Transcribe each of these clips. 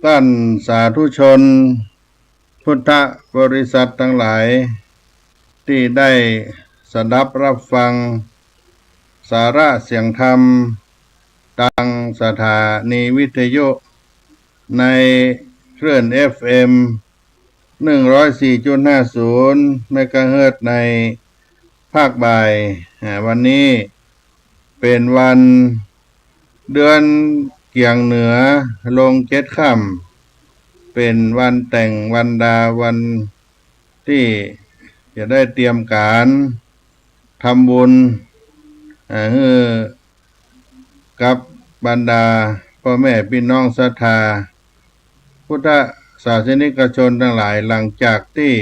ท่านสาธุชนพุทธบริษัททั้งหลายที่ได้สดับรับฟังสาระเสียงธรรมทางสถานีวิทยุในคลื่น FM 104.50 เมกะเฮิรตซ์ในภาคบ่ายวันนี้เป็นวันเดือนเกี่ยงเหนือลง7 ค่ำเป็นวันแต่งวันดาวันที่จะได้เตรียมการทำบุญกับบรรดาพ่อแม่พี่น้องศรัทธาพุทธศาสนิกชนทั้งหลายหลังจากที่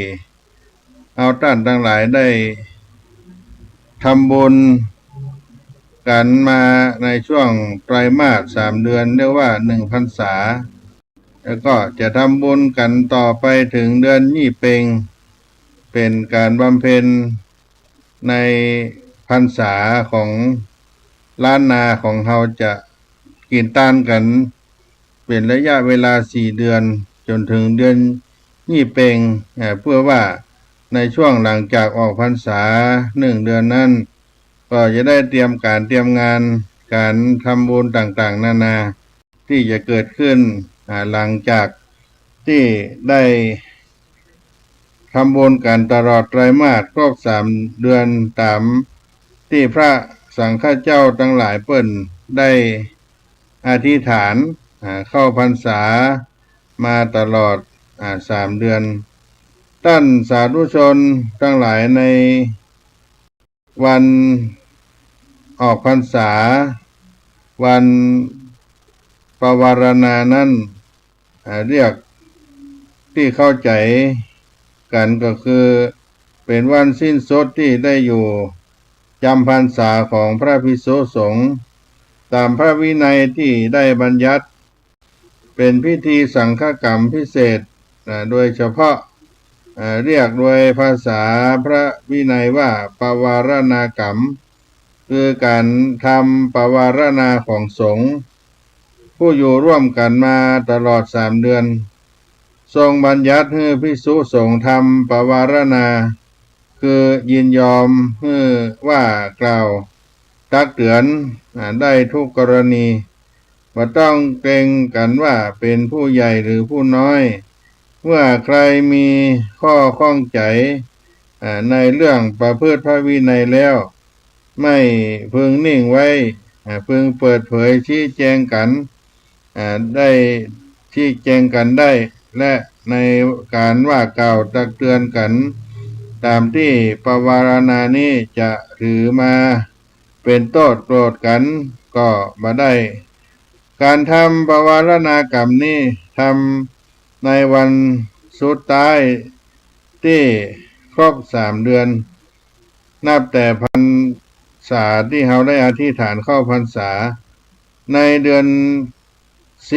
เอาท่านทั้งหลายได้ทำบุญกันมาในช่วงไตรมาส3 เดือนเรียกว่า1 พรรษาแล้วก็จะทำบุญกันต่อไปถึงเดือนยี่เพ็งเป็นการบำเพ็ญในพรรษาของล้านนาของเราจะกินต้านกันเป็นระยะเวลา4 เดือนจนถึงเดือนยี่เพ็งเพื่อว่าในช่วงหลังจากออกพรรษา1 เดือนนั้นก็จะได้เตรียมการเตรียมงานการทำบุญต่างๆนานาที่จะเกิดขึ้นหลังจากที่ได้ทำบุญกันตลอดไตรมาสครบ3 เดือนตามที่พระสังฆเจ้าทั้งหลายเปิ้นได้อธิษฐานเข้าพรรษามาตลอด3 เดือนท่านสาธุชนทั้งหลายในวันออกพรรษาวันปวารณานั้นเรียกที่เข้าใจกันก็คือเป็นวันสิ้นสุดที่ได้อยู่จำพรรษาของพระภิกษุสงฆ์ตามพระวินัยที่ได้บัญญัติเป็นพิธีสังฆกรรมพิเศษโดยเฉพาะเรียกโดยภาษาพระวินัยว่าปวารณากรรมคือการทำปวารณาของสงฆ์ผู้อยู่ร่วมกันมาตลอด3 เดือนทรงบัญญัติให้ภิกษุสงฆ์ทำปวารณาคือยินยอมให้ว่ากล่าวตักเตือนได้ทุกกรณีบ่ต้องเกรงกันว่าเป็นผู้ใหญ่หรือผู้น้อยเมื่อใครมีข้อข้องใจในเรื่องประพฤติพระวินัยแล้วไม่พึงนิ่งไว้พึงเปิดเผยชี้แจงกันได้ชี้แจงกันได้และในการว่ากล่าวตักเตือนกันตามที่ปวารณานี้จะถือมาเป็นโทษโกรธกันก็บ่ได้การทำปวารณากรรมนี้ทำในวันสุดท้ายที่ครบ3 เดือนนับแต่พรรษาที่เราได้อธิษฐานเข้าพรรษาในเดือน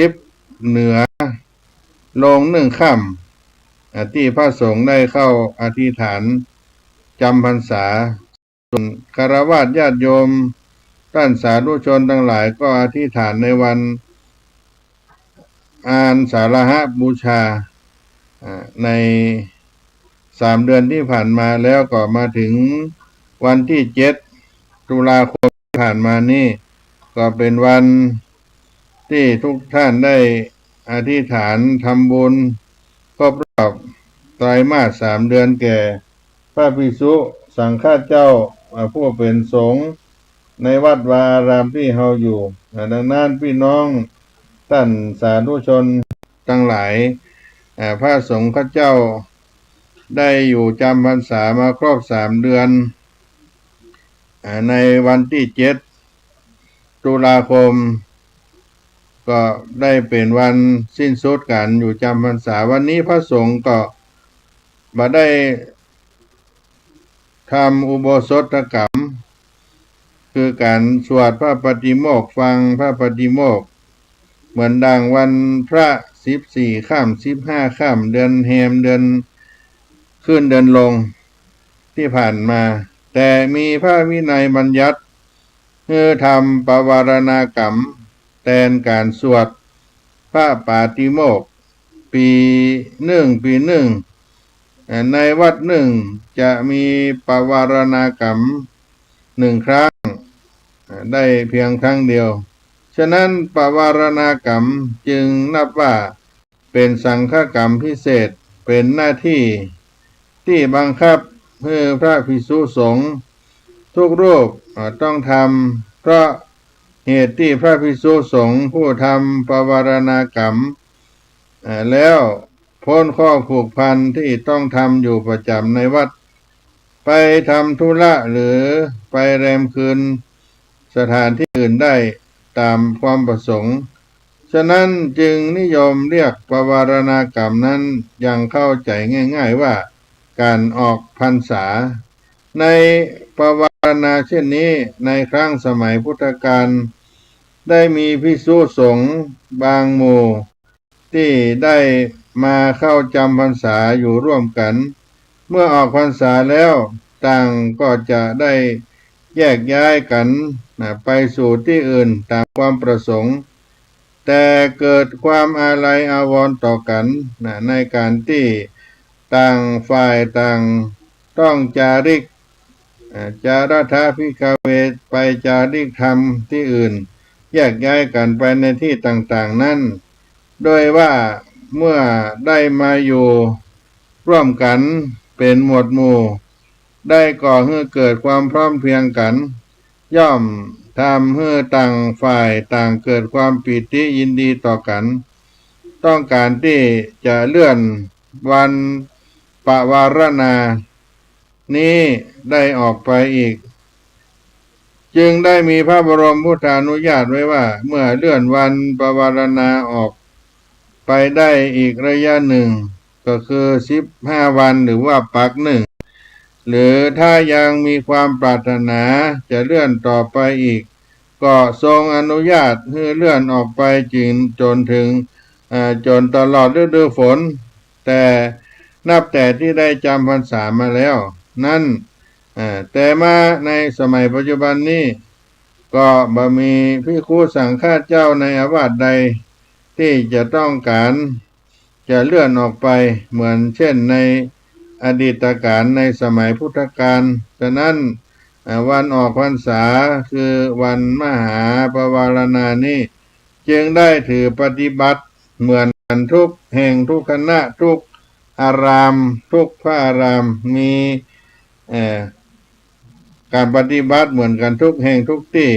10เหนือลง1 ค่ำที่พระสงฆ์ได้เข้าอธิษฐานจำพรรษาส่วนฆราวาสญาติโยมท่านสาธุชนทั้งหลายก็อธิษฐานในวันอาสาฬหบูชาใน3 เดือนที่ผ่านมาแล้วก็มาถึงวันที่7 ตุลาคมที่ผ่านมานี่ก็เป็นวันที่ทุกท่านได้อธิษฐานทำบุญครบรอบไตรมาส3 เดือนแก่พระภิกษุสังฆเจ้าผู้เป็นสงฆ์ในวัดวาอารามที่เฮาอยู่ดังนั้นพี่น้องท่านสาธุชนทั้งหลายพระสงฆ์เจ้าได้อยู่จำพรรษามาครบ3 เดือนในวันที่7 ตุลาคมก็ได้เป็นวันสิ้นสุดการอยู่จำพรรษาวันนี้พระสงฆ์ก็บ่ได้ทำอุโบสถกรรมคือการสวดพระปฏิโมกข์ฟังพระปฏิโมกข์เหมือนดังวันพระ14 ค่ำ15 ค่ำเดือนแรมเดือนขึ้นเดือนลงที่ผ่านมาแต่มีพระวินัยบัญญัติให้ทำปวารณากรรมแทนการสวดพระปาติโมกข์ ปีหนึ่งในวัดหนึ่งจะมีปวารณากรรม1 ครั้งได้เพียงครั้งเดียวฉะนั้นปวารณากรรมจึงนับว่าเป็นสังฆกรรมพิเศษเป็นหน้าที่ที่บังคับให้พระภิกษุสงฆ์ทุกรูปต้องทำเพราะเหตุที่พระภิกษุสงฆ์ผู้ทำปวารณากรรมแล้วพ้นข้อผูกพันที่ต้องทำอยู่ประจำในวัดไปทำธุระหรือไปแรมคืนสถานที่อื่นได้ตามความประสงค์ฉะนั้นจึงนิยมเรียกปวารณากรรมนั้นยังเข้าใจง่ายๆว่าการออกพรรษาในปวารณาเช่นนี้ในครั้งสมัยพุทธกาลได้มีภิกษุสงฆ์บางหมู่ที่ได้มาเข้าจำพรรษาอยู่ร่วมกันเมื่อออกพรรษาแล้วต่างก็จะได้แยกย้ายกันไปสู่ที่อื่นตามความประสงค์แต่เกิดความอาลัยอาวรณ์ต่อกันในการที่ต่างฝ่ายต่างต้องจาริกจารถาภิกขเวไปจาริกธรรมที่อื่นแยกย้ายกันไปในที่ต่างๆนั้นโดยว่าเมื่อได้มาอยู่ร่วมกันเป็นหมวดหมู่ได้ก่อให้เกิดความพร้อมเพรียงกันย่อมทำให้ต่างฝ่ายต่างเกิดความปิติยินดีต่อกันต้องการที่จะเลื่อนวันปวารณานี้ได้ออกไปอีกจึงได้มีพระบรมพุทธานุญาตไว้ว่าเมื่อเลื่อนวันปวารณาออกไปได้อีกระยะหนึ่งก็คือ15 วันหรือว่าปักหนึ่งหรือถ้ายังมีความปรารถนาจะเลื่อนต่อไปอีกก็ทรงอนุญาตให้เลื่อนออกไปจนถึงจนตลอดฤดูฝนแต่นับแต่ที่ได้จำพรรษามาแล้วนั่นแต่มาในสมัยปัจจุบันนี้ก็บ่มีภิกขุสังฆาเจ้าในอาวาสใดที่จะต้องการจะเลื่อนออกไปเหมือนเช่นในอดีตการในสมัยพุทธกาลฉะนั้นวันออกพรรษาคือวันมหาปวารณานี้จึงได้ถือปฏิบัติเหมือนกันทุกแห่งทุกคณะทุกอารามทุกพระอารามมีการปฏิบัติเหมือนกันทุกแห่งทุกที่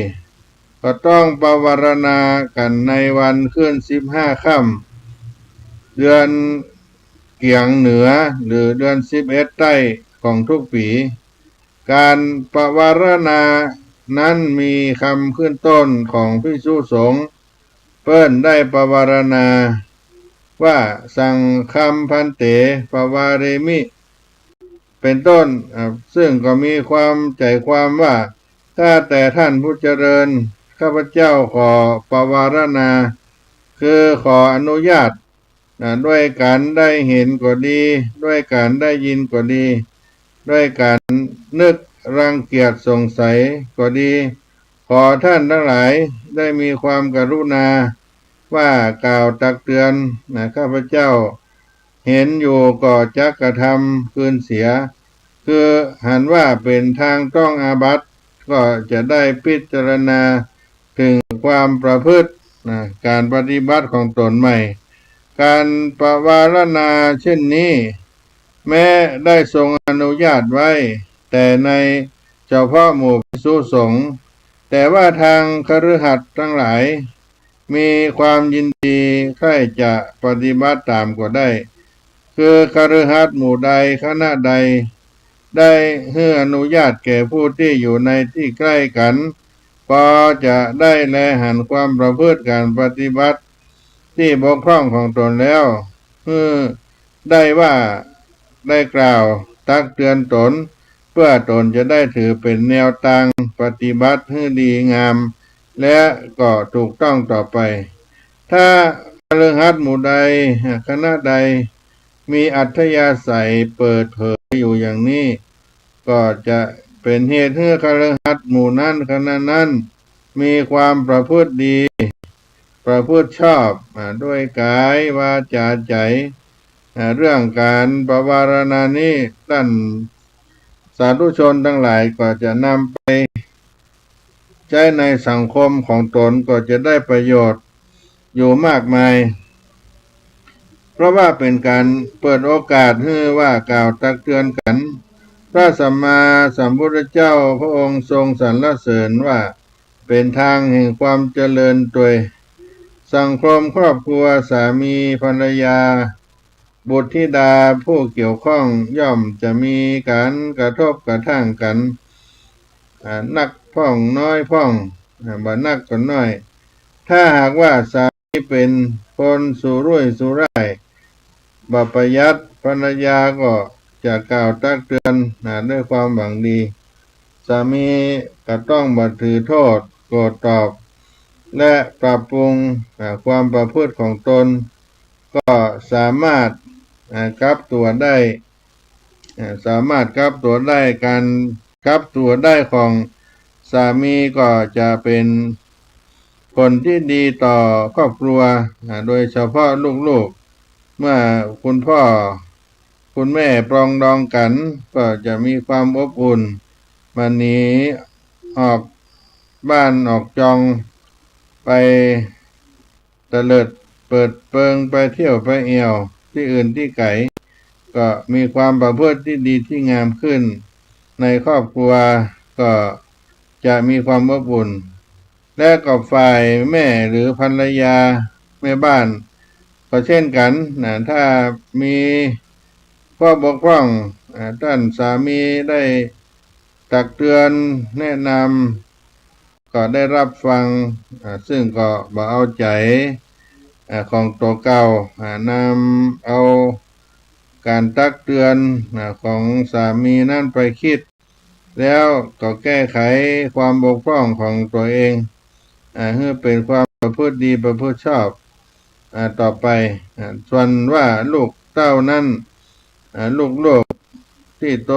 ก็ต้องปวารณากันในวันขึ้น15 ค่ำเดือนเกี่ยงเหนือหรือเดือน11 ใต้ของทุกปีการปวารณานั้นมีคำขึ้นต้นของภิกษุสงฆ์เปิ้นได้ปวารณาว่าสังคัมพันเตปวาเรมิเป็นต้นซึ่งก็มีความใจความว่าถ้าแต่ท่านผู้เจริญข้าพเจ้าขอปวารณาคือขออนุญาตด้วยการได้เห็นก็ดีด้วยการได้ยินก็ดีด้วยการนึกรังเกียจสงสัยก็ดีขอท่านทั้งหลายได้มีความกรุณาว่ากล่าวตักเตือนข้าพเจ้าเห็นอยู่ก็จักกระทำคืนเสียคือหันว่าเป็นทางต้องอาบัติก็จะได้พิจารณาถึงความประพฤติการปฏิบัติของตนใหม่การปวารณาเช่นนี้แม้ได้ทรงอนุญาตไว้แต่ในเฉพาะหมู่ภิกษุสงฆ์แต่ว่าทางคฤหัสถ์ทั้งหลายมีความยินดีใคร่จะปฏิบัติตามก็ได้คือคฤหัสถ์หมู่ใดคณะใดได้ให้อนุญาตแก่ผู้ที่อยู่ในที่ใกล้กันก็จะได้แลหันความประพฤติการปฏิบัติที่บกพร่องของตนแล้วได้ว่าได้กล่าวตักเตือนตนเพื่อตนจะได้ถือเป็นแนวทางปฏิบัติให้ดีงามและก็ถูกต้องต่อไปถ้าคฤหัสถ์หมู่ใดคณะใดมีอัธยาศัยเปิดเผยอยู่อย่างนี้ก็จะเป็นเหตุให้คฤหัสถ์หมู่นั้นคณะนั้นมีความประพฤติดี ประพฤติชอบด้วยกายวาจาใจเรื่องการปวารณานี้ท่านสาธุชนทั้งหลายก็จะนำไปใช้ในสังคมของตนก็จะได้ประโยชน์อยู่มากมายเพราะว่าเป็นการเปิดโอกาสให้ว่ากล่าวตักเตือนกันพระสัมมาสัมพุทธเจ้าพระองค์ทรงสรรเสริญว่าเป็นทางแห่งความเจริญตัวสังคมครอบครัวสามีภรรยาบุตรธิดาผู้เกี่ยวข้องย่อมจะมีการกระทบกระทั่งกันนักพ่องน้อยพ่องบ่นักก็น้อยถ้าหากว่าสามีเป็นคนสุรุ่ยสุร่ายบ่ประหยัดภรรยาก็จะกล่าวตักเตือนด้วยความหวังดีสามีก็ต้องบ่ถือโทษโกรธตอบและปรับปรุงความประพฤติของตนก็สามารถกลับตัวได้สามารถกลับตัวได้การกลับตัวได้ของสามีก็จะเป็นคนที่ดีต่อครอบครัวโดยเฉพาะลูกๆเมื่อคุณพ่อคุณแม่ปรองดองกันก็จะมีความอบอุ่นวันนี้ออกบ้านออกจองไปตะเลิดเปิดเปิงไปเที่ยวไปเอี่ยวที่อื่นที่ไกลก็มีความประพฤติที่ดีที่งามขึ้นในครอบครัวก็จะมีความอบอุ่นและกับฝ่ายแม่หรือภรรยาแม่บ้านก็เช่นกันถ้ามีข้อบกพร่องท่านสามีได้ตักเตือนแนะนำก็ได้รับฟังซึ่งก็บ่เอาใจของตัวเก่านำเอาการตักเตือนของสามีนั่นไปคิดแล้วก็แก้ไขความบกพร่องของตัวเองให้เป็นความประพฤติดีประพฤติชอบต่อไปส่วนว่าลูกเต้านั้นลูกที่โต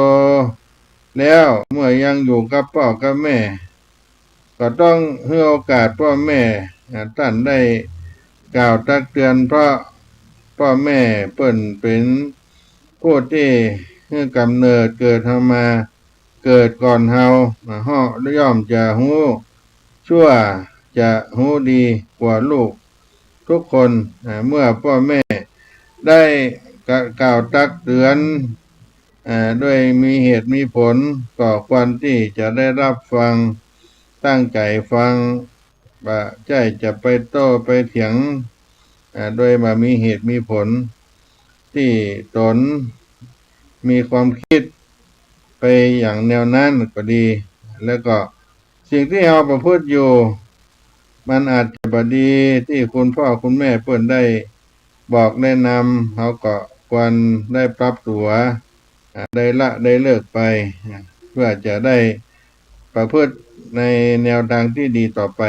แล้วเมื่อยังอยู่กับพ่อกับแม่ก็ต้องให้โอกาสพ่อแม่ท่านได้กล่าวตักเตือนเพราะพ่อแม่เปิ้นเป็นผู้ที่ให้กำเนิดเกิดเฮามาเกิดก่อนเฮาฮ้อย่อมจะฮู้ชั่วจะฮู้ดีกว่าลูกทุกคนเมื่อพ่อแม่ได้กล่าวตักเตือนด้วยมีเหตุมีผลก็ควรที่จะได้รับฟังตั้งใจฟังบ่ใช่จะไปโต้ไปเถียงโดยมามีเหตุมีผลที่ตนมีความคิดไปอย่างแนวนั้นก็ดีแล้วก็สิ่งที่เราประพฤติอยู่มันอาจจะบ่ดีที่คุณพ่อคุณแม่เพิ่นได้บอกแนะนำเขาก็ควรได้ปรับตัวได้ละได้เลิกไปเพื่อจะได้ประพฤติในแนวทางที่ดีต่อไป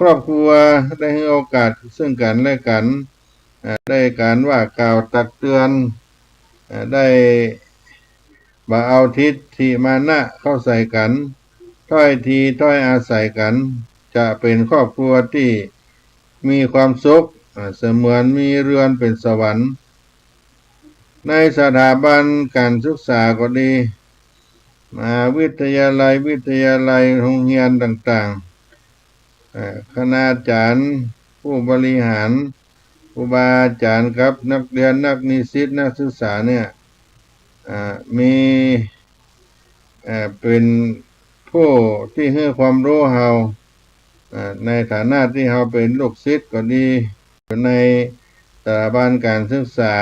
ครอบครัวได้ให้โอกาสซึ่งกันและกันได้การว่ากล่าวตักเตือนได้บ่เอาทิฏฐิมานะเข้าใส่กันถ้อยทีถ้อยอาศัยกันจะเป็นครอบครัวที่มีความสุขเสมือนมีเรือนเป็นสวรรค์ในสถาบันการศึกษาก็ดีวิทยาลัยโรงเรียนต่างๆคณาจารย์ผู้บริหารครูบาอาจารย์ครับนักเรียนนักนิสิตนักศึกษาเนี่ยมีเป็นผู้ที่ให้ความรู้เฮาในฐานะที่เฮาเป็นลูกศิษย์ก็ดีในสถาบันการศึกษา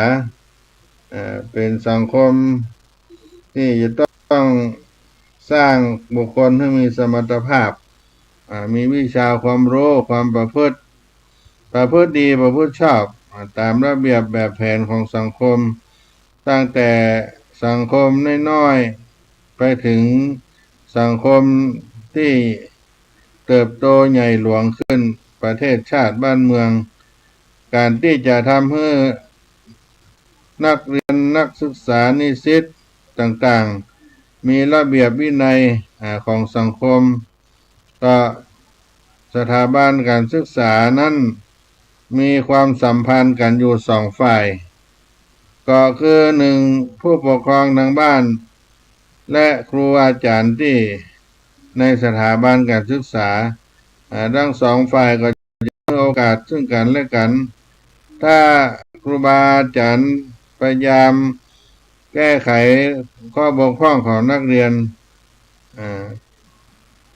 เป็นสังคมที่จะต้องสร้างบุคคลให้มีสมรรถภาพมีวิชาความรู้ความประพฤติดีประพฤติชอบตามระเบียบแบบแผนของสังคมตั้งแต่สังคมน้อยๆไปถึงสังคมที่เติบโตใหญ่หลวงขึ้นประเทศชาติบ้านเมืองการที่จะทำให้นักเรียนนักศึกษานิสิตต่างๆมีระเบียบวินัยของสังคมก็ สถาบันการศึกษานั้นมีความสัมพันธ์กันอยู่สองฝ่ายก็คือหนึ่งผู้ปกครองทางบ้านและครูอาจารย์ที่ในสถาบันการศึกษาทั้งสองฝ่ายก็ให้โอกาสซึ่งกันและกันถ้าครูบาอาจารย์พยายามแก้ไขข้อบกพร่องของนักเรียน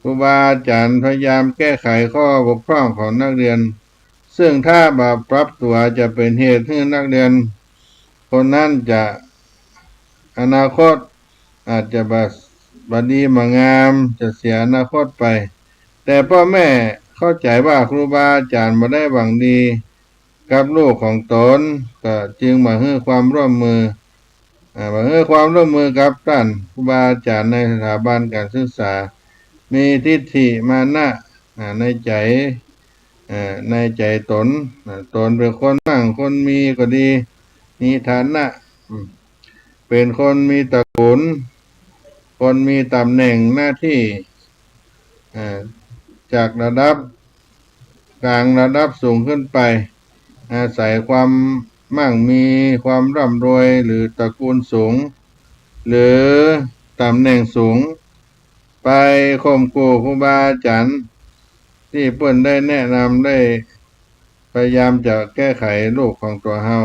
ครูบาอาจารย์พยายามแก้ไขข้อบกพร่องของนักเรียนซึ่งถ้าบาปรับตัวจะเป็นเหตุให้นักเรียนคนนั้นจะอนาคตอาจจะบดีมางามจะเสียอนาคตไปแต่พ่อแม่เข้าใจว่าครูบาอาจารย์มาได้หวังดีกับลูกของตนก็จึงมาให้ความร่วมมือมาให้ความร่วมมือกับท่านครูบาอาจารย์ในสถาบันการศึกษามีทิฏฐิมานะในใจตนเป็นคนมั่งคนมีก็ดีมีฐานะเป็นคนมีตระกูลคนมีตำแหน่งหน้าที่จากระดับกลางระดับสูงขึ้นไปอาศัยความมั่งมีความร่ำรวยหรือตระกูลสูงหรือตำแหน่งสูงไปข่มขู่ครูบาอาจารย์ที่เพิ่นได้แนะนำได้พยายามจะแก้ไขลูกของตัวเฮา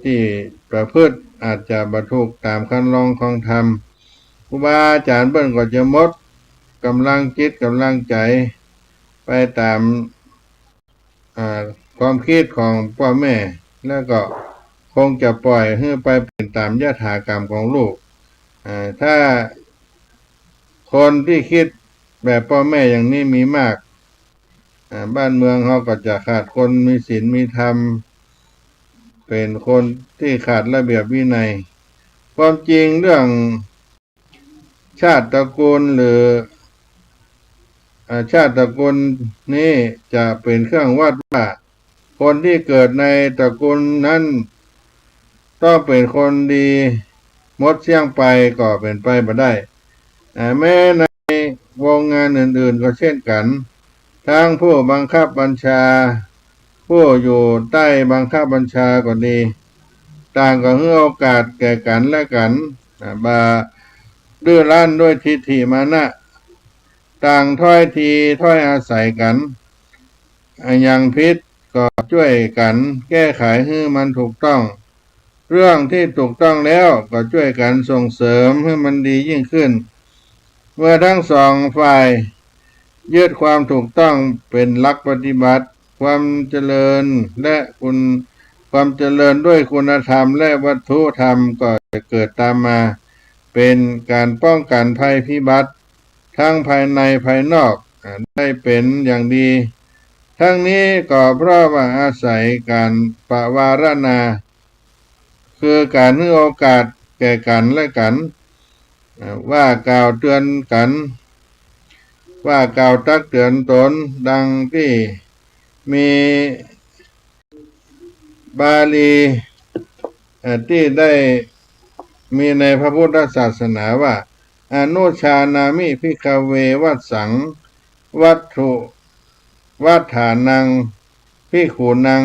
ที่ประพฤติอาจจะบรรทุกตามคันลองของธรรมครูบาอาจารย์เพิ่นก็จะหมดกำลังจิตกำลังใจไปตามความคิดของพ่อแม่แล้วก็คงจะปล่อยให้ไปเป็นตามยถากรรมของลูกถ้าคนที่คิดแบบพ่อแม่อย่างนี้มีมากบ้านเมืองเขาก็จะขาดคนมีศีลมีธรรมเป็นคนที่ขาดระเบียบวินัยความจริงเรื่องชาติตระกูลหรือชาติตระกูลนี้จะเป็นเครื่องวัดว่าคนที่เกิดในตระกูลนั้นต้องเป็นคนดีหมดเสี่ยงไปก็เป็นไปไม่ได้แม้ในวงงานอื่นๆก็เช่นกันทั้งผู้บังคับบัญชาผู้อยู่ใต้บังคับบัญชาก็ดีต่างก็ให้โอกาสแก่กันและกันบาดื้อรั้นด้วยทิฏฐิมานะต่างถ้อยทีถ้อยอาศัยกันอย่างพิษก็ช่วยกันแก้ไขให้มันถูกต้องเรื่องที่ถูกต้องแล้วก็ช่วยกันส่งเสริมให้มันดียิ่งขึ้นเมื่อทั้งสองฝ่ายยึดความถูกต้องเป็นหลักปฏิบัติความเจริญและความเจริญด้วยคุณธรรมและวัตถุธรรมก็จะเกิดตามมาเป็นการป้องกันภัยพิบัติทั้งภายในภายนอกได้เป็นอย่างดีทั้งนี้ก็เพราะว่าอาศัยการปวารณาคือการให้โอกาสแก่กันและกันว่ากล่าวเตือนกันว่ากล่าวตักเตือนตนดังที่มีบาลีที่ได้มีในพระพุทธศาสนาว่าอนุชานามิภิกขเววัสสังวัตถุวัฏฐานังภิกขุนัง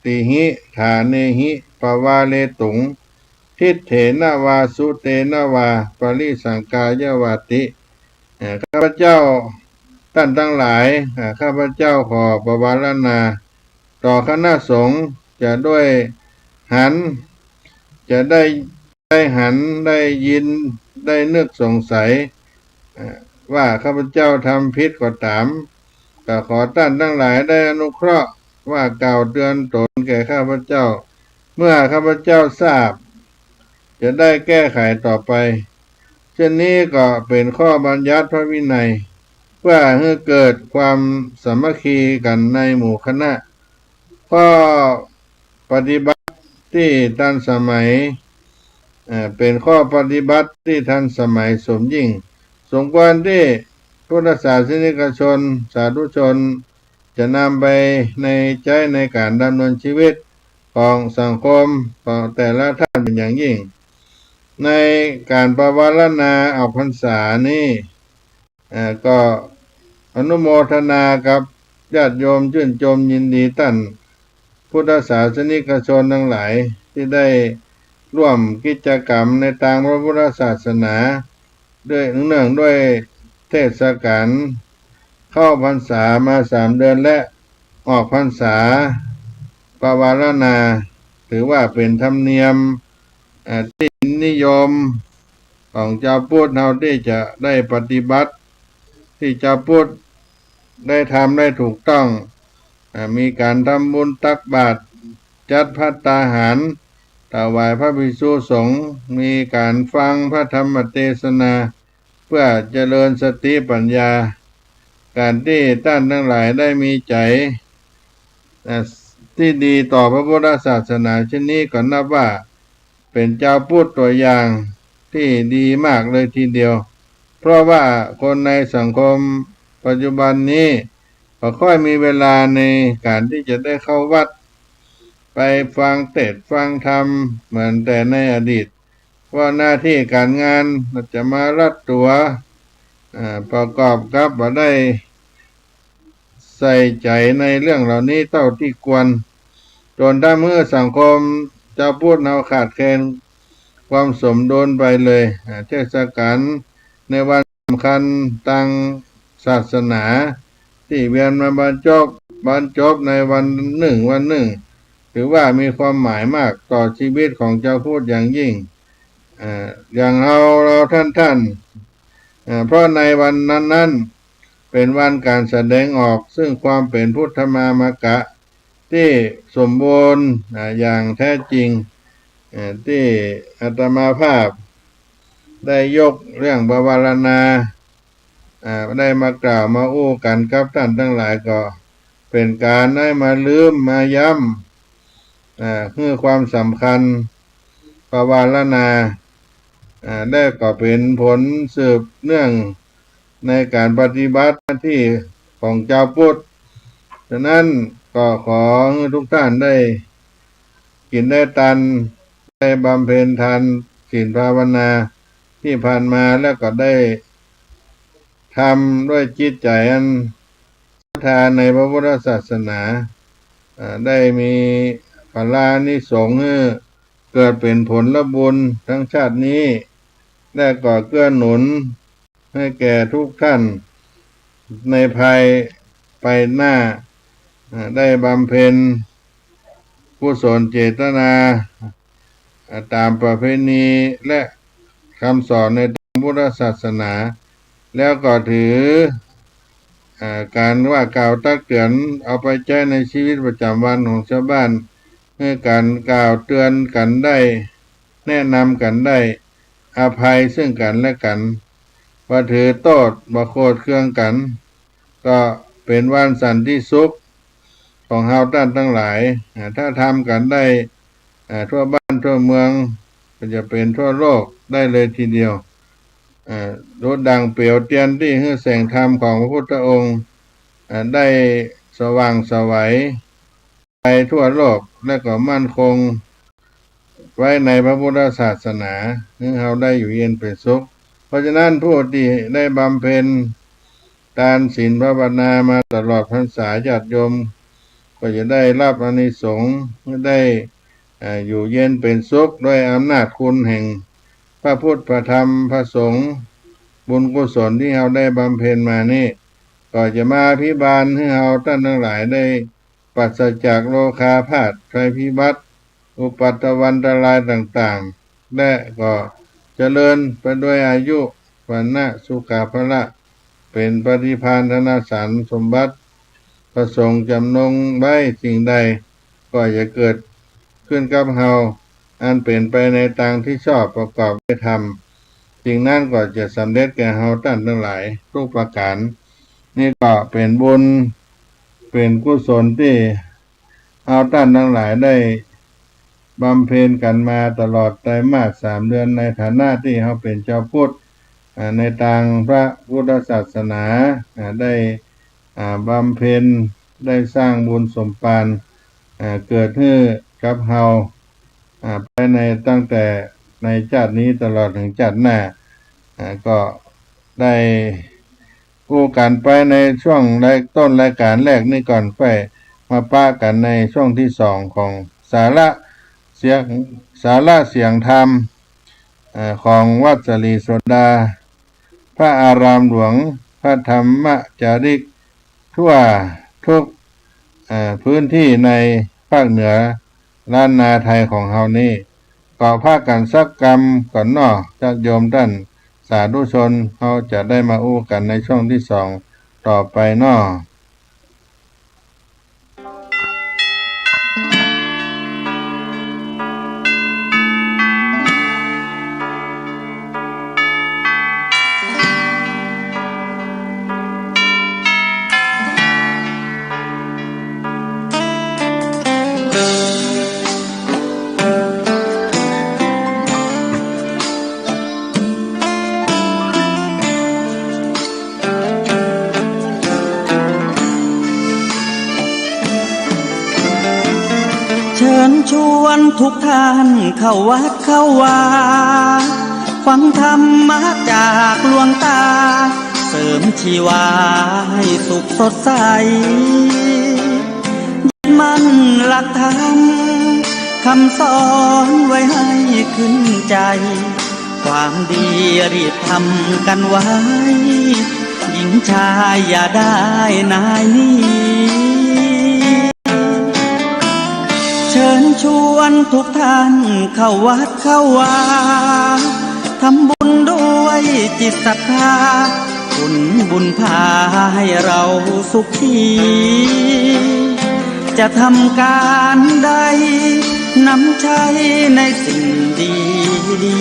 ติหิฐาเนหิปวาเลตุงทิฏเถนวาสุเตนวาปริสังกายวาติข้าพเจ้าท่านทั้งหลายข้าพเจ้าขอประวารณาต่อคณะสงฆ์จะด้วยหันจะได้หันได้ยินได้นึกสงสัยว่าข้าพเจ้าทำผิดก็ตามก็ขอท่านทั้งหลายได้อนุเคราะห์ว่ากล่าวเตือนตนแก่ข้าพเจ้าเมื่อข้าพเจ้าทราบจะได้แก้ไขต่อไปเช่นนี้ก็เป็นข้อบัญญัติพระวินัยเพื่อให้เกิดความสามัคคีกันในหมู่คณะข้อปฏิบัติที่ทันสมัยเป็นข้อปฏิบัติที่ทันสมัยสมยิ่งสมควรที่พุทธศาสนิกชนสาธุชนจะนำไปในใจในการดำเนินชีวิตของสังคมของแต่ละท่านเป็นอย่างยิ่งในการปวารณาออกพรรษานี้ก็ อนุโมทนากับญาติโยมชื่นชมยินดีท่านพุทธศาสนิกชนทั้งหลายที่ได้ร่วมกิจกรรมในทางพระพุทธศาสนาด้วยเนื่องด้วยเทศกาลเข้าพรรษามา3 เดือนและออกพรรษาปวารณาถือว่าเป็นธรรมเนียมที่นิยมของชาวพุทธเราที่จะได้ปฏิบัติที่ชาวพุทธได้ทำได้ถูกต้องมีการทำบุญตักบาตรจัดภัตตาหารถวายพระภิกษุสงฆ์มีการฟังพระธรรมเทศนาเพื่อเจริญสติปัญญาการที่ท่านทั้งหลายได้มีใจที่ดีต่อพระพุทธศาสนาเช่นนี้ก็นับว่าเป็นเจ้าพุทธตัวอย่างที่ดีมากเลยทีเดียวเพราะว่าคนในสังคมปัจจุบันนี้ก็ค่อยมีเวลาในการที่จะได้เข้าวัดไปฟังเทศน์ฟังธรรมเหมือนแต่ในอดีตว่าหน้าที่การงานจะมารัดตัวประกอบกับว่าได้ใส่ใจในเรื่องเหล่านี้เท่าที่ควรจนถ้าเมื่อสังคมจะพูดเราขาดแคลนความสมดุลไปเลยเทศกาลในวันสำคัญทางศาสนาที่เวียนมาบรรจบในวันหนึ่งถือว่ามีความหมายมากต่อชีวิตของเจ้าพูดอย่างยิ่งอย่างเราท่านเพราะในวันนั้นเป็นวันการแสดงออกซึ่งความเป็นพุทธมามกะที่สมบูรณ์อย่างแท้จริงที่อาตมาภาพได้ยกเรื่องบวารณาได้มากล่าวมาอู้กันกับท่านทั้งหลายก็เป็นการได้มาลืมมาย้ำคือความสำคัญบวารณาได้ก็เป็นผลสืบเนื่องในการปฏิบัติหน้าที่ของเจ้าพุทธฉะนั้นก็ขอให้ทุกท่านได้กินได้ตันได้บำเพ็ญทานศีลภาวนาที่ผ่านมาแล้วก็ได้ทำด้วยจิตใจอันศรัทธาในพระพุทธศาสนาได้มีพลานิสงส์เกิดเป็นผลบุญทั้งชาตินี้และก็เกื้อหนุนให้แก่ทุกท่านในภายไปหน้าได้บำเพ็ญกุศลเจตนาตามประเพณีและคำสอนในทางพุทธศาสนาแล้วก็ถือการว่ากล่าวตักเตือนเอาไปใช้ในชีวิตประจำวันของชาวบ้านให้การกล่าวเตือนกันได้แนะนำกันได้อภัยซึ่งกันและกันว่าถือโทษบ่โกรธเคืองกันก็เป็นวันสันติสุขของเฮาท่านทั้งหลายถ้าทำกันได้ทั่วบ้านทั่วเมืองก็จะเป็นทั่วโลกได้เลยทีเดียวรถดังเปลวเทียนที่ให้แสงธรรมของพระพุทธองค์ได้สว่างไสวไปทั่วโลกและก็มั่นคงไว้ในพระพุทธศาสนาให้เราได้อยู่เย็นเป็นสุขเพราะฉะนั้นผู้ที่ได้บำเพ็ญทานศีลภาวนามาตลอดพรรษาญาติโยมก็จะได้รับอานิสงส์ได้อยู่เย็นเป็นสุขด้วยอำนาจคุณแห่งพระพุทธพระธรรมพระสงฆ์บุญกุศลที่เราได้บำเพ็ญมานี่ก็จะมาพิบาลให้เราท่านทั้งหลายได้ปราศจากโรคาพาธภัยพิบัติอุปัตตวันตรายต่างๆและก็เจริญไปด้วยอายุวันนะสุขภาละเป็นปฏิภาณธนสารสมบัติประสงค์จำนงไว้สิ่งใดก็จะเกิดขึ้นกับเฮาอันเป็นไปในทางที่ชอบประกอบด้วยธรรมสิ่งนั้นก็จะสำเร็จแก่เฮาท่านทั้งหลายทุกประการนี่ก็เป็นบุญเป็นกุศลที่เฮาท่านทั้งหลายได้บำเพ็ญกันมาตลอดไตรมาส3 เดือนในฐานะที่เฮาเป็นเจ้าพุทธในทางพระพุทธศาสนาได้บำเพ็ญได้สร้างบุญสมภารเกิดขึ้นกับเฮาไปในตั้งแต่ในชาตินี้ตลอดถึงชาติหน้าก็ได้ อู้กันไปในช่วงต้นรายการแรกนี่ก่อนไปมาป้ากันในช่วงที่สองของสาระเสียงเสียงธรรมของวัดสลีโสดาพระอารามหลวงพระธรรมจาริกทั่วทุกพื้นที่ในภาคเหนือล้านนาไทยของเฮานี่ก็พากันสักกรรมก่อนนอญาติโยมท่านสาธุชนเขาจะได้มาอู้กันในช่วงที่สองต่อไปนอเชิญชวนทุกท่านเข้าวัดเข้าวาฟังธรรมะจากหลวงตาเสริมชีวาให้สุขสดใสยึดมั่นหลักธรรมคำสอนไว้ให้ขึ้นใจความดีรีบทำกันไว้หญิงชายอย่าได้นายนี้ เชิญชวนทุกท่านเข้าวัดเข้าวาทำบุญด้วยจิตศรัทธาบุญพาให้เราสุขีจะทำการใดนำใช้ในสิ่งดีดี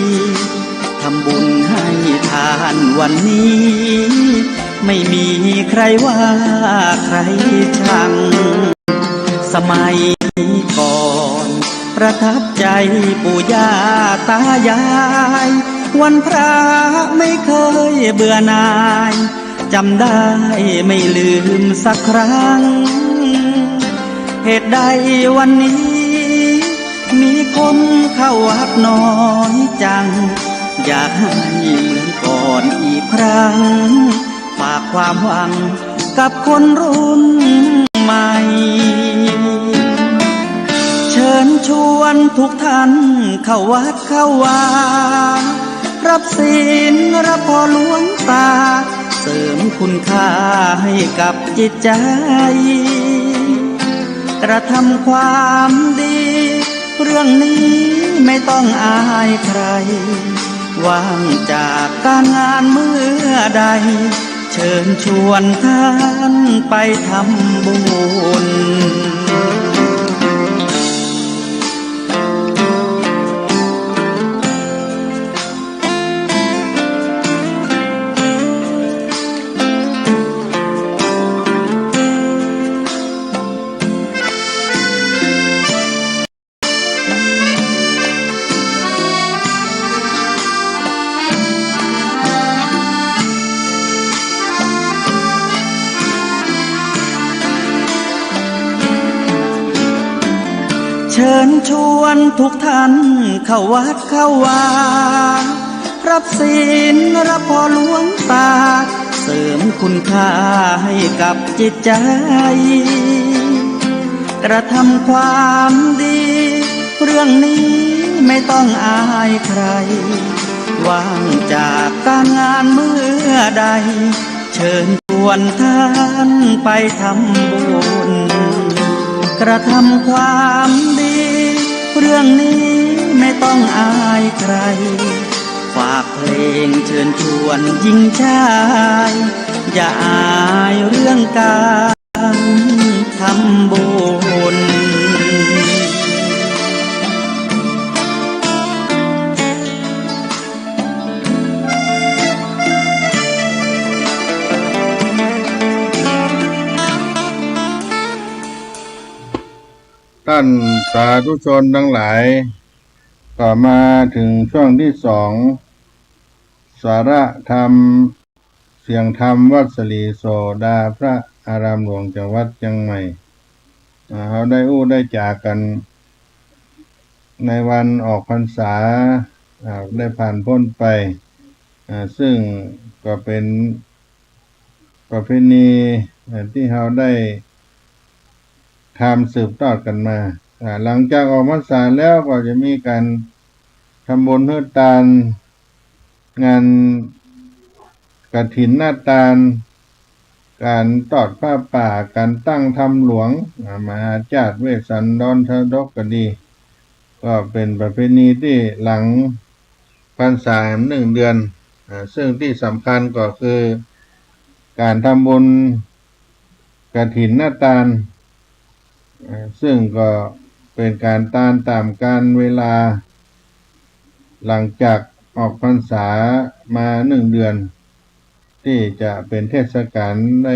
ทำบุญให้ทานวันนี้ไม่มีใครว่าใครชังสมัยก่อนประทับใจปู่ย่าตายายวันพระไม่เคยเบื่อหน่ายจำได้ไม่ลืมสักครั้งเหตุใดวันนี้มีคนเข้าวัดน้อยจังอยากให้เหมือนก่อนอีกครั้งฝากความหวังกับคนรุ่นใหม่เชิญชวนทุกท่านเข้าวัดเข้าวารับศีลรับพรหลวงตาเสริมคุณค่าให้กับจิตใจกระทำความดีเรื่องนี้ไม่ต้องอายใครว่างจากการงานเมื่อใดเชิญชวนท่านไปทำบุญเชิญชวนทุกท่านเข้าวัดเข้าวารับศีลรับพรหลวงตาเสริมคุณค่าให้กับจิตใจกระทำความดีเรื่องนี้ไม่ต้องอายใครว่างจากการงานเมื่อใดเชิญชวนท่านไปทำบุญกระทำความดีเรื่องนี้ไม่ต้องอายใครฝากเพลงเชิญชวนหญิงชายอย่าอายเรื่องการทำบุญท่านสาธุชนทั้งหลายก็มาถึงช่วงที่สองสาระธรรมเสียงธรรมวัดสลีโสดาพระอารามหลวงจังหวัดเชียงใหม่เขาได้ได้จากกันในวันออกพรรษาได้ผ่านพ้นไปซึ่งก็เป็น ประเพณีที่เราได้ทำสืบทอดกันมาหลังจากออกพรรษาแล้วก็จะมีการทำบุญเฮือตาลงานกฐินหน้าตาลการทอดผ้าป่าการตั้งธรรมหลวงมหาจาตุเวสสันดรชาดกก็ดีก็เป็นประเพณีที่หลังพรรษา1 เดือนซึ่งที่สำคัญก็คือการทำบุญกฐินหน้าตาลซึ่งก็เป็นการตามการเวลาหลังจากออกพรรษามา1 เดือนที่จะเป็นเทศกาลใน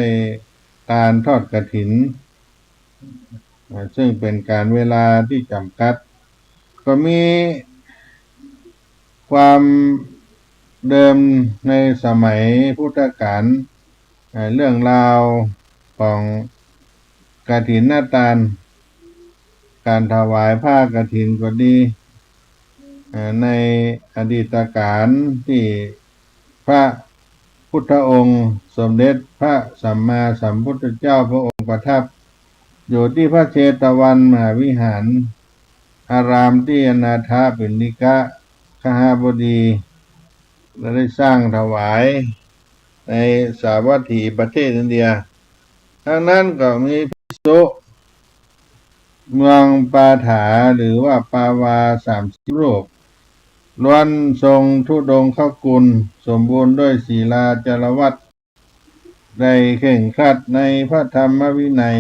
การทอดกฐินซึ่งเป็นการเวลาที่จำกัดก็มีความเดิมในสมัยพุทธกาลเรื่องราวของกฐินหน้าตาลการถวายผ้ากฐินก็ดีในอดีตการที่พระพุทธองค์สมเด็จพระสัมมาสัมพุทธเจ้าพระองค์ประทับอยู่ที่พระเชตวันมหาวิหารอารามที่อนาถปิณฑิกะคหบดีได้สร้างถวายในสาวัตถีประเทศอินเดียทั้งนั้นก็มีภิกษุเมืองปาถาหรือว่าปาวา30 รูปล้วนทรงธุดงคกุลสมบูรณ์ด้วยศีลาจารวัตรได้เข่งครัดในพระธรรมวินัย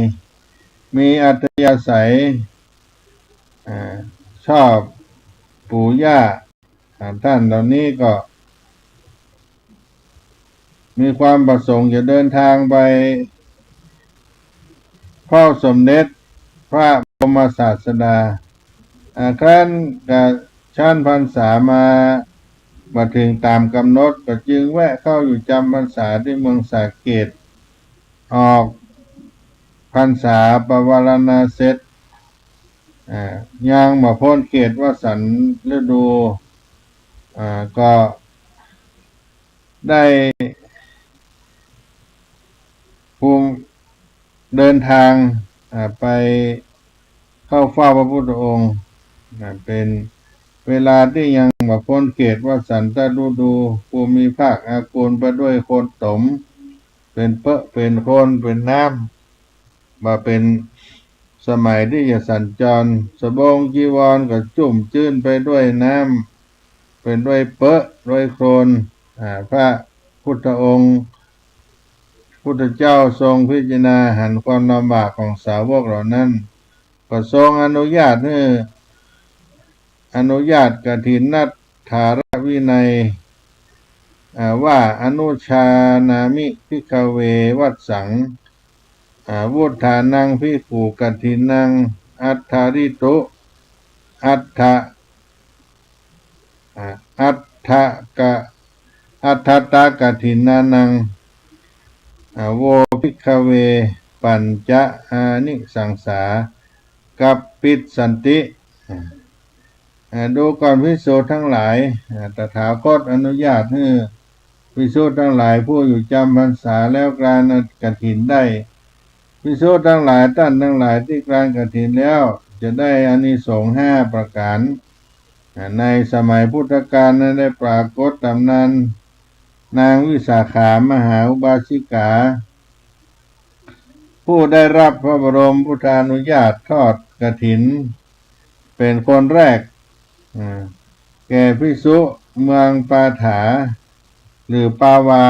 มีอัธยาศัยชอบปู่ย่าท่านเหล่านี้ก็มีความประสงค์จะเดินทางไปเฝ้าสมเด็จพระบรมศาสดาครั้นกับชั้นพรรษามาถึงตามกำหนดก็จึงแวะเข้าอยู่จำพรรษาที่เมืองสาเกตออกพรรษาปวารณาเสร็จยังมาพ้นเขตวสันต์ฤดูก็ได้ภูมิเดินทางไปเข้าเฝ้าพระพุทธองค์เป็นเวลาที่ยังมาพ้นเขตวสันตฤดูภูมิภาคอากูลไปด้วยโคลนตมเป็นเปอะเป็นโคลนเป็นน้ำมาเป็นสมัยที่จะสัญจรสบงจีวรก็จุ่มจื้นไปด้วยน้ำเป็นด้วยเปอะด้วยโคลนพระพุทธองค์พุทธเจ้าทรงพิจารณาหันความลำบากของสาวกเหล่านั้นก็ทรงอนุญาตกฐินนัฏฐารวินัยว่าอนุชานามิภิกขเววัสสังวุฒานังภิกขุกฐินังอัฏฐาริตุอัฏฐกะอัฏฐตากฐินานังโวภิกขเวปัญจอานิสังสากัปปิสันติดูก่อนภิกษุทั้งหลายตถาคตอนุญาตให้ภิกษุทั้งหลายผู้อยู่จำพรรษาแล้วกรานกฐินได้ภิกษุทั้งหลายท่านทั้งหลายที่กรานกฐินแล้วจะได้อานิสงส์5 ประการในสมัยพุทธกาลนั้นได้ปรากฏตำนานนางวิสาขามหาอุบาสิกาผู้ได้รับพระบรมพุทธานุญาตทอดกฐินเป็นคนแรกแก่ภิกษุเมืองปาถาหรือปาวา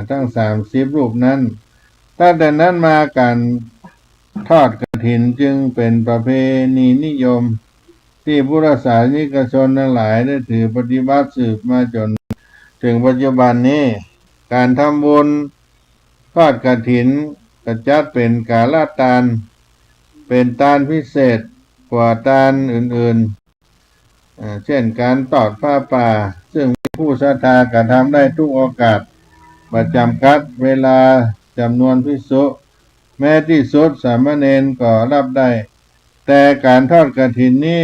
ทั้ง30 รูปนั้นตั้งแต่นั้นมาการทอดกฐินจึงเป็นประเพณีนิยมที่พุทธศาสนิกชนทั้งหลายได้ถือปฏิบัติสืบมาจนถึงปัจจุบันนี้การทำบุญทอดกฐินก็จัดเป็นกาลทานเป็นทานพิเศษกว่าทานอื่นๆเช่นการทอดผ้าป่าซึ่งผู้ศรัทธากระทำได้ทุกโอกาสประจำกัดเวลาจำนวนภิกษุแม้ที่สุดสามเณรก็รับได้แต่การทอดกฐินนี้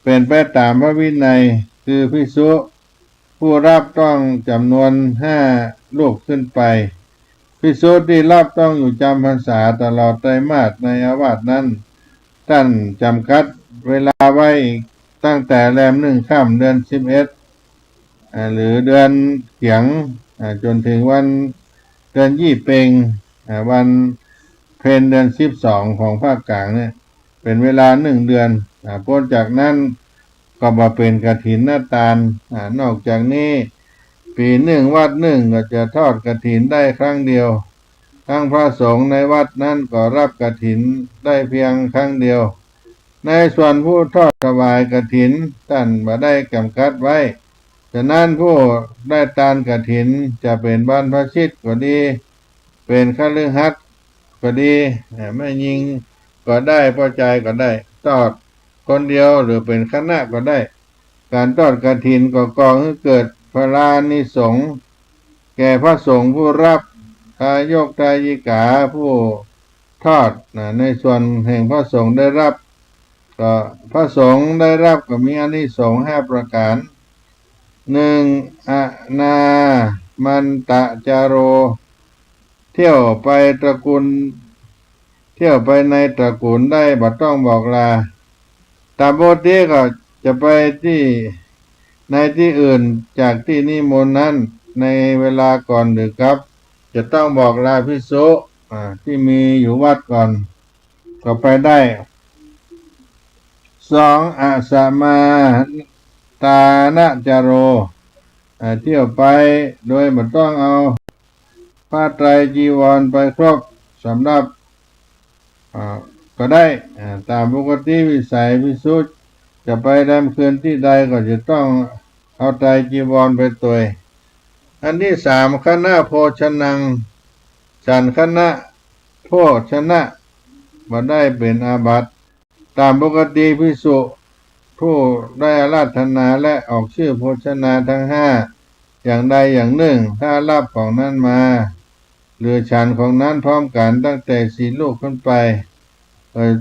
เป็นไปตามพระวินัยคือภิกษุผู้รับต้องจำนวน5 รูปขึ้นไป ภิกษุที่รับต้องอยู่จำพรรษาตลอดไตรมาสในอาวาสนั้นท่านจำกัดเวลาไว้ตั้งแต่แรม1 ค่ำเดือน11หรือเดือนเขียงจนถึงวันเดือนยี่เปงวันเพ็ญเดือน12ของภาคกลางเนี่ยเป็นเวลา1 เดือนพ้นจากนั้นก็มาเป็นกฐินนาตาลนอกจากนี้ปีหนึ่งวัดหนึ่งก็จะทอดกฐินได้ครั้งเดียวทั้งพระสงฆ์ในวัดนั้นก็รับกฐินได้เพียงครั้งเดียวในส่วนผู้ทอดถวายกฐินท่านมาได้กำกัดไว้ฉะนั้นผู้ได้ทานกฐินจะเป็นบรรพชิตก็ดีเป็นฆฤหัสถ์ก็ดีไม่ยิงก็ได้พอใจก็ได้ทอดคนเดียวหรือเป็นคณะก็ได้การทอดกฐินก็ก่อให้เกิดพลานิสงส์แก่พระสงฆ์ผู้รับทายกทายิกาผู้ทอดในส่วนแห่งพระสงฆ์ได้รับก็พระสงฆ์ได้รับก็มีอานิสงส์5 ประการ1. อนามันตะจาโรเที่ยวไปตระกูลเที่ยวไปในตระกูลได้บ่ต้องบอกลาตามปกติก็จะไปที่ในที่อื่นจากที่นิมนต์นั้นในเวลาก่อนดึกครับจะต้องบอกลาภิกษุที่มีอยู่วัดก่อนก็ไปได้2. อาสมาตานะจาโรเที่ยวไปโดยบ่ต้องเอาผ้าไตรจีวรไปครบสำหรับก็ได้ตามปกติวิสัยภิกษุจะไปแรมคืนที่ใดก็จะต้องเอาไตรจีวรไปตัวอันที่3คณะโภชนังฉันคณะโภชนะบ่ได้เป็นอาบัติตามปกติภิกษุผู้ได้อาราธนาและออกชื่อโภชนาทั้ง5อย่างใดอย่างหนึ่งถ้ารับของนั้นมาหรือฉันของนั้นพร้อมกันตั้งแต่4 ลูกขึ้นไป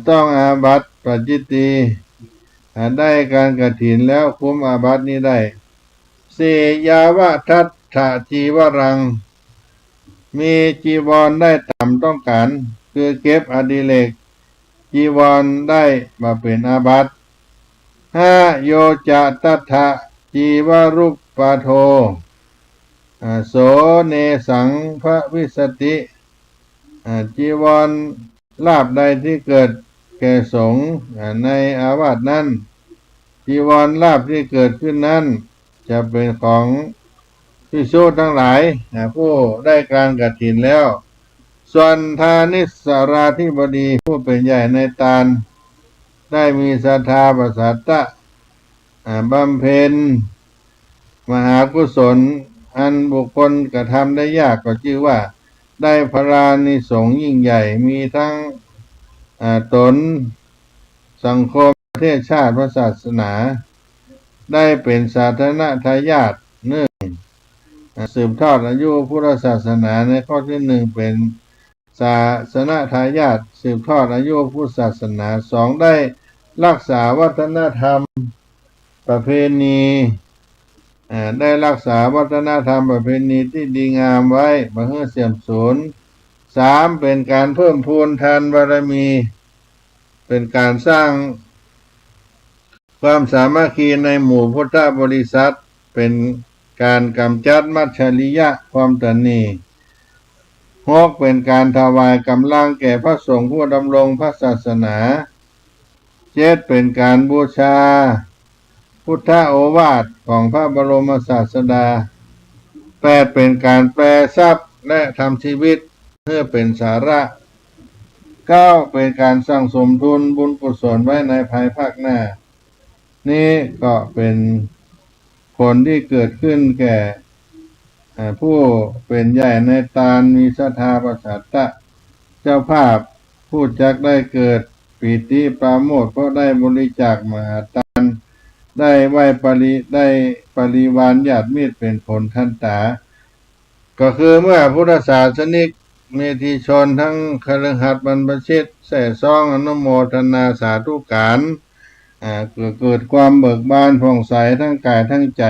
ต้องอาบัติปาจิตตีได้การกฐินแล้วคุ้มอาบัตินี้ได้4. ยาวะทัตถะจีวรังมีจีวรได้ตามต้องการคือเก็บอดิเรกจีวรได้มาเป็นอาบัติ5. โยจะตัทธะจีวรุปปโทโสเนสังพระวิสติจีวรลาภใดที่เกิดแก่สงฆ์ในอาวาสนั้นจีวรลาภที่เกิดขึ้นนั้นจะเป็นของภิกษุทั้งหลายผู้ได้การกฐินแล้วส่วนทานิสราธิบดีผู้เป็นใหญ่ในตาลได้มีศรัทธาประสาทะบำเพ็ญมหากุศลอันบุคคลกระทำได้ยากก็ชื่อว่าได้พลานิสงส์ยิ่งใหญ่มีทั้งตนสังคมประเทศชาติศาสนาได้เป็นสาธารณทายาทสืบทอดอายุพุทธศาสนาในข้อที่1เป็นศาสนทายาทสืบทอดอายุพุทธศาสนา2ได้รักษาวัฒนธรรมประเพณีได้รักษาวัฒนธรรมประเพณีที่ดีงามไว้บ่ให้เสื่อมสูญ3เป็นการเพิ่มพูนทานบารมีเป็นการสร้างความสามัคคีในหมู่พุทธบริษัทเป็นการกำจัดมัจฉริยะความตนี6เป็นการถวายกำลังแก่พระสงฆ์ผู้ดำรงพระศาสนา7เป็นการบูชาพุทธโอวาทของพระบรมศาสดา8เป็นการแปลทรัพย์และทำชีวิตเพื่อเป็นสาระ9เป็นการสร้างสมทุนบุญกุศลไว้ในภายภาคหน้านี่ก็เป็นผลที่เกิดขึ้นแก่ผู้เป็นใหญ่ในตาลมีศรัทธาประสาทะเจ้าภาพผู้จักได้เกิดปิติปราโมทย์เพราะได้บริจาคมหาทานได้ไหว้ได้ปริวารญาติมิตรเป็นผลทันตาก็คือเมื่อพุทธศาสนิกเมธีชนทั้งคฤหัสถ์บรรพชิตแส่ซองอนุโมทนาสาธุการเกิดความเบิกบานผ่องใสทั้งกายทั้งใจ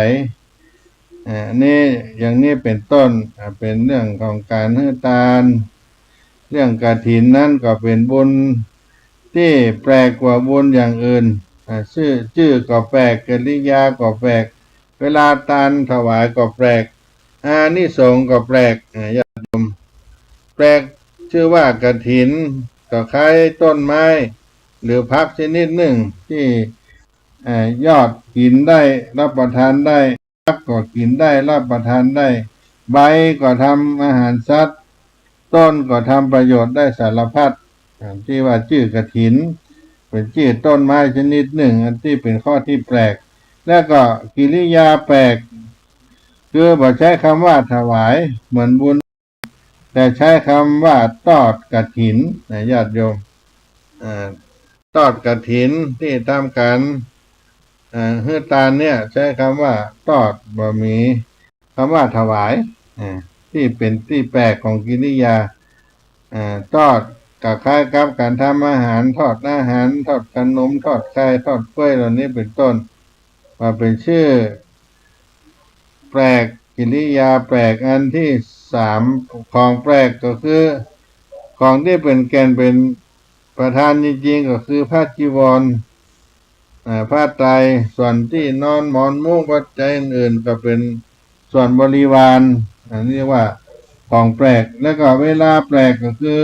นี่อย่างนี้เป็นต้นเป็นเรื่องของการให้ทาน เรื่องกฐินนั้นก็เป็นบุญที่แปลกกว่าบุญอย่างอื่นชื่อก็แปลกกิริยาก็แปลกเวลาทานถวายก็แปลกอานิสงส์ก็แปลกญาติโยมแปลกชื่อว่ากฐินก็คล้ายต้นไม้หรือพักชนิดหนึ่งที่ยอดกินได้รับประทานได้พักก็กินได้รับประทานได้ใบก็ทำอาหารสัตว์ต้นก็ทำประโยชน์ได้สารพัดที่ว่าชื่อกฐินเป็นชื่อต้นไม้ชนิดหนึ่งอันที่เป็นข้อที่แปลกและก็กิริยาแปลกคือบ่ใช้คำว่าถวายเหมือนบุญแต่ใช้คำว่าทอดกฐินนะญาติโยมทอดกฐินที่ทำกันเฮือตาลเนี่ยใช้คำว่าทอดบ่มีคำว่าถวายที่เป็นที่แปลกของกิริยาทอดกับคล้ายกับการทำอาหารทอดอาหารทอดขนมทอดไข่ทอดกล้วยเหล่านี้เป็นต้นมาเป็นชื่อแปลกกิริยาแปลกอันที่สามของแปลกก็คือของที่เป็นแกนเป็นประธานจริงๆก็คือผ้าจีวรผ้าไตรส่วนที่นอนหมอนมุ้งปัจจัยอื่นๆก็เป็นส่วนบริวารอันนี้ว่าของแปลกแล้วก็เวลาแปลกก็คือ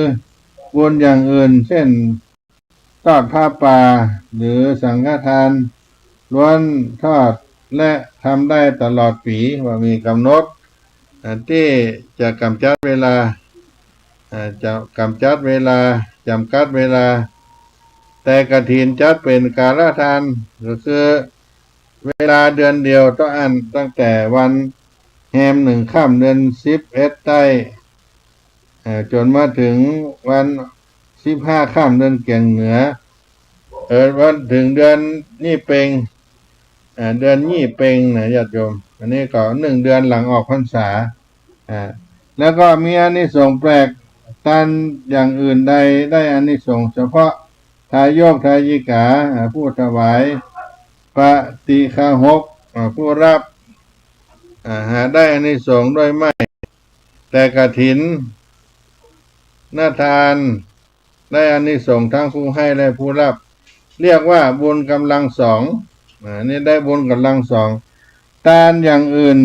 บุญอย่างอื่นเช่นทอดผ้าป่าหรือสังฆทานล้วนทอดและทำได้ตลอดปีว่ามีกำหนดที่จะกำจัดเวลาจะกำจัดเวลาจำกัดเวลาแต่กฐินจัดเป็นกาลทานก็คือเวลาเดือนเดียวต้องอันตั้งแต่วันแฮม1 ค่ำเดือน11ใต้จนมาถึงวัน15 ค่ำเดือนเกี่ยงเหนือวันถึงเดือนนี่เพ็งเดือนยี่เพ็งนะญาติโยมอันนี้ก็1 เดือนหลังออกพรรษาแล้วก็มีอานิสงส์แปลกท่านอย่างอื่นใดได้อานิสงส์เฉพาะทายกทายิกาผู้ถวายปฏิฆาหกผู้รับหาได้อานิสงส์ด้วยไม่แต่กฐินนาทานได้อานิสงส์ทั้งผู้ให้และผู้รับเรียกว่าบุญกำลังสองนี่ได้บุญกำลังสองทานอย่างอื่น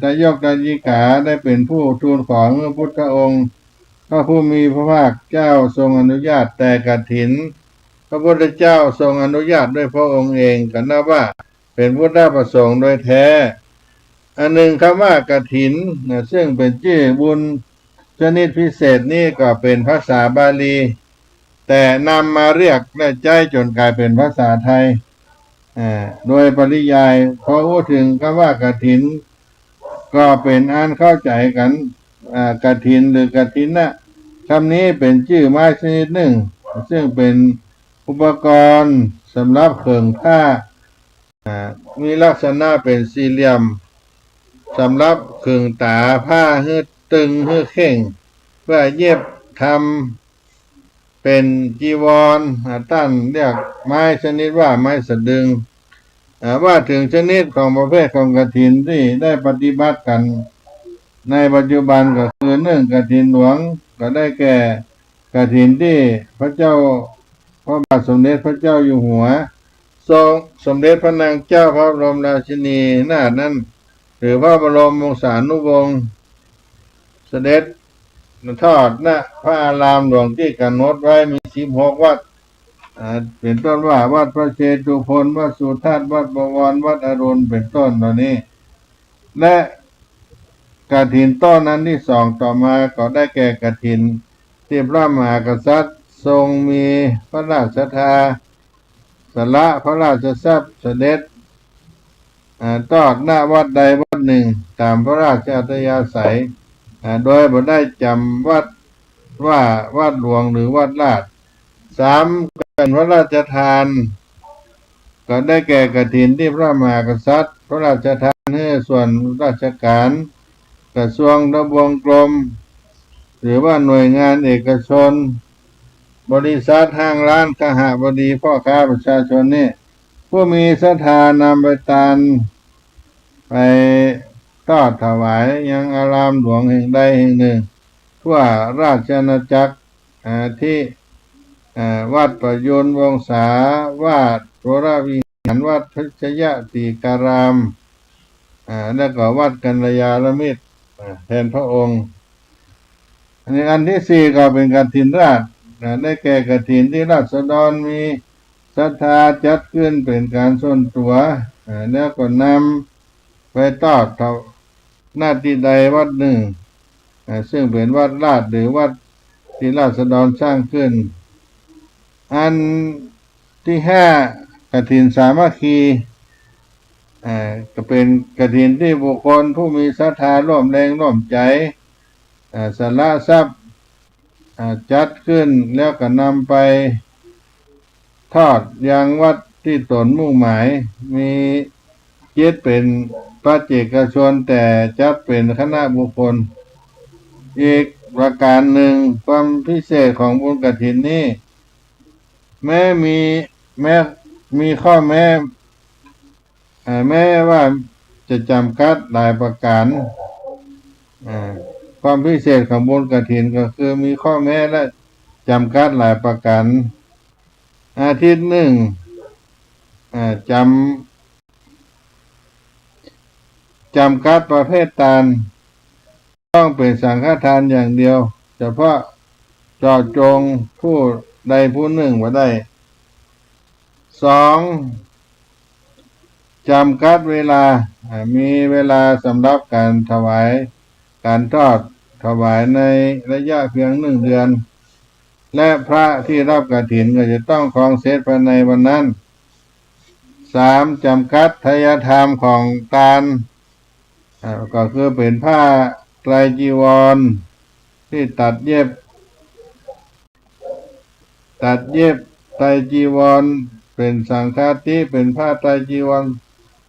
ทายกทายิกาได้เป็นผู้ทูลขอพระพุทธองค์พระผู้มีพระภาคเจ้าทรงอนุญาตแต่กฐินพระพุทธเจ้าทรงอนุญาตด้วยพระองค์เองกันนับว่าเป็นพุทธประสงค์โดยแท้อันหนึ่งคำว่ากฐินซึ่งเป็นชื่อบุญชนิดพิเศษนี้ก็เป็นภาษาบาลีแต่นำมาเรียกและใจจนกลายเป็นภาษาไทยโดยปริยายพอพูดถึงคำว่ากฐินก็เป็นอันเข้าใจกันกฐินหรือกฐินนะคำนี้เป็นชื่อไม้ชนิดหนึ่งซึ่งเป็นอุปกรณ์สำหรับเครื่องผ้ามีลักษณะเป็นสี่เหลี่ยมสำหรับเครื่องตาผ้าให้ตึงให้เข่งเพื่อเย็บทำเป็นจีวรตั้นเรียกไม้ชนิดว่าไม้สะดึงว่าถึงชนิดของประเภทของกฐินที่ได้ปฏิบัติกันในปัจจุบันก็คือ1 กฐินหลวงก็ได้แก่กฐินที่พระเจ้าพระบาทสมเด็จพระเจ้าอยู่หัวทรงสมเด็จพระนางเจ้าพระบรมราชินีนาถนั้นหรือพระบรมวงศานุวงศ์เสด็จทอดณพระอารามหลวงที่กำหนดไว้มี16 วัดเป็นต้นว่าวัดพระเชตุพนวัดสุทัศน์วัดบวรวัดอรุณเป็นต้นเหล่านี้และกฐินต้นนั้นที่2ต่อมาก็ได้แก่กฐินที่พระมหากษัตริย์ทรงมีพระราชทานสละพระราชทรัพย์เสด็จทอดหน้าวัดใดวัดหนึ่งตามพระราชอัธยาศัยโดยบ่ได้จำวัดว่าวัดหลวงหรือวัดลาด3เป็นพระราชทานก็ได้แก่กฐินที่พระมหากษัตริย์พระราชทานให้ส่วนราชการกระทรวงทบวงกรมหรือว่าหน่วยงานเอกชนบริษัทห้างร้านคหบดีพ่อค้าประชาชนนี่ผู้มีศรัทธานำไปทานไป ทอดถวายยังอารามหลวงแห่งใดแห่งหนึ่งทั่วราชอาณาจักรที่วัดประยุนวงศาวาดวรวิหารวัดพิชยติการามแล้วก็วัดกัลยาณมิตรแทนพระองค์อันที่สี่ก็เป็นกฐินราชได้แก่กฐินที่ราษฎรมีศรัทธาจัดขึ้นเป็นการส่วนตัวแล้วก็นำไปทอดหน้าที่ใดวัดหนึ่งซึ่งเป็นวัดราชหรือวัดที่ราษฎรสร้างขึ้นอันที่ห้ากฐินสามัคคีก็เป็นกฐินที่บุคคลผู้มีศรัทธาร่วมแรงร่วมใจสละทรัพย์จัดขึ้นแล้วก็นำไปทอดยังวัดที่ตนมุ่งหมายมีเจตเป็นปัจเจกชนแต่จัดเป็นคณะบุคคลอีกประการหนึ่งความพิเศษของบุญกฐินนี้แม้มีข้อแม้ว่าจะจำกัดหลายประการความพิเศษของบุญกฐินก็คือมีข้อแม้และจำกัดหลายประการอาทิตย์หนึ่งจำกัดประเภททานต้องเป็นสังฆทานอย่างเดียวเฉพาะเจาะจงผู้ใดผู้หนึ่งว่าได้สองจำกัดเวลามีเวลาสำหรับการถวายการทอดถวายในระยะเพียง1 เดือนและพระที่รับกฐินก็จะต้องครองเสร็จภายในวันนั้นสามจำกัดไทยธรรมของทานก็คือเป็นผ้าไตรจีวรที่ตัดเย็บไตรจีวรเป็นสังฆาทิเป็นผ้าไตรจีวร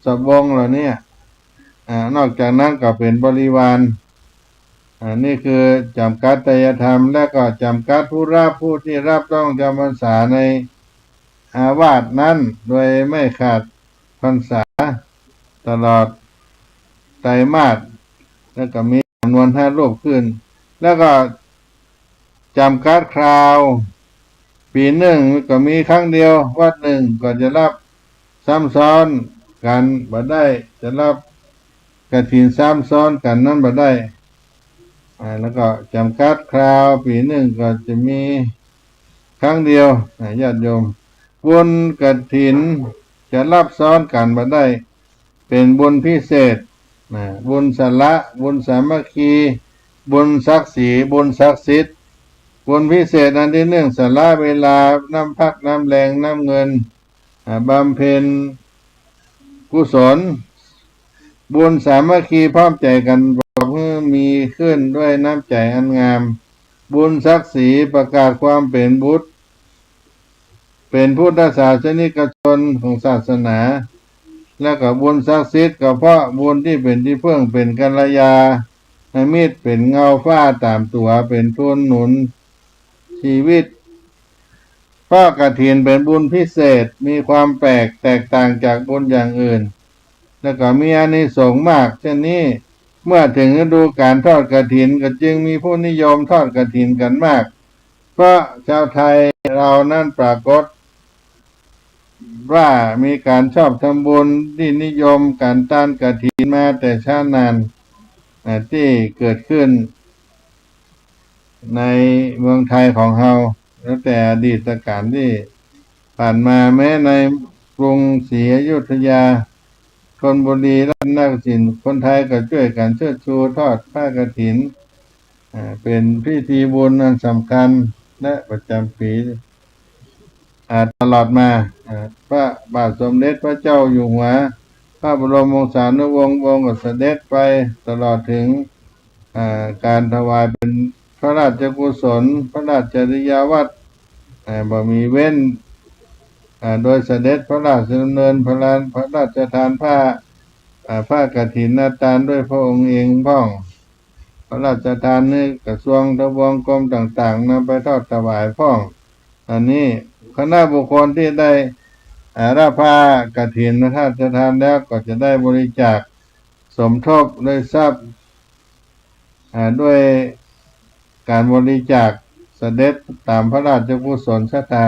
สบงเหล่านี้นอกจากนั้นก็เป็นบริวารนี่คือจำกัดไตรธรรมและก็จำกัดผู้ที่รับต้องจำพรรษาในอาวาสนั้นโดยไม่ขาดพรรษาตลอดไตรมาสแล้วก็มีจำนวน5 รูปขึ้นแล้วก็จำกัดคราวปีหนึ่งก็มีครั้งเดียววัดหนึ่งก็จะรับซ้ำซ้อนกันบ่ได้จะรับกฐินซ้ำซ้อนกันนั้นบ่ได้แล้วก็จำกัดคราวปีหนึ่งก็จะมีครั้งเดียวญาติโยมบุญกฐินจะรับซ้อนกันบ่ได้เป็นบุญพิเศษบุญสละบุญสามัคคีบุญศักดิ์ศรีบุญศักดิ์สิทธิ์บุญพิเศษอันที่หนึ่งสละเวลาน้ำพักน้ำแรงน้ำเงินบำเพ็ญกุศลบุญสามัคคีพร้อมใจกันบอกเพื่อมีขึ้นด้วยน้ำใจอันงามบุญศักดิ์ศรีประกาศความเป็นบุตรเป็นพุทธศาสนิกชนของศาสนาแล้วก็บุญศักดิ์สิทธิ์ก็เพราะบุญที่เป็นที่พึ่งเป็นกัลยาณมิตรเป็นเงาฟ้าตามตัวเป็นทุนหนุนชีวิตเพราะกฐินเป็นบุญพิเศษมีความแตกต่างจากบุญอย่างอื่นแล้วก็มีอานิสงส์มากเช่นนี้เมื่อถึงฤดูการทอดกฐินก็จึงมีผู้นิยมทอดกฐินกันมากเพราะชาวไทยเรานั้นปรากฏว่ามีการชอบทำบุญที่นิยมการต้านกฐินมาแต่ช้านานที่เกิดขึ้นในเมืองไทยของเราตั้งแต่อดีตการที่ผ่านมาแม้ในกรุงศรีอยุธยาธนบุรีและนาฏศิลป์คนไทยก็ช่วยกันเชิดชูทอดผ้ากฐินเป็นพิธีบุญอันสำคัญและประจำปีตลอดมาพระบาทสมเด็จพระเจ้าอยู่หัวพระบรมวงศานุวงศ์ก็เสด็จไปตลอดถึงการถวายเป็นพระราชกุศลพระราชจริยวัตรบ่มีเว้นโดยเสด็จพระราชดำเนินพระราชทานผ้ากฐินนาทานด้วยพระองค์เองพ้องพระราชทานนี้กระทรวงทบวงกรมต่างๆนำไปทอดถวายพ้องอันนี้คณะบุคคลที่ได้รับผ้ากฐินพระราชทานแล้วก็จะได้บริจาค สมทบด้วยทรัพย์ด้วยการบริจาคเสด็จตามพระราชกุศลศรัทธา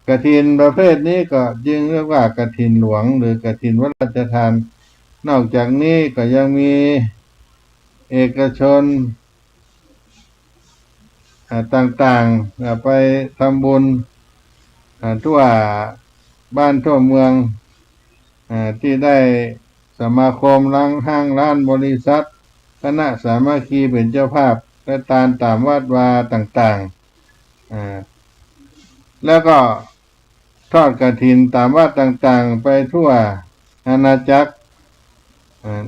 กฐินประเภทนี้ก็จึงเรียกว่ากฐินหลวงหรือกฐินพระราชทานนอกจากนี้ก็ยังมีเอกชนต่างๆไปทำบุญทั่วบ้านทั่วเมืองที่ได้สมาคมห้างร้านบริษัทคณะสามัคคีเป็นเจ้าภาพและตามวัดวาต่างๆแล้วก็ทอดกฐินตามวัดต่างๆไปทั่วอาณาจักร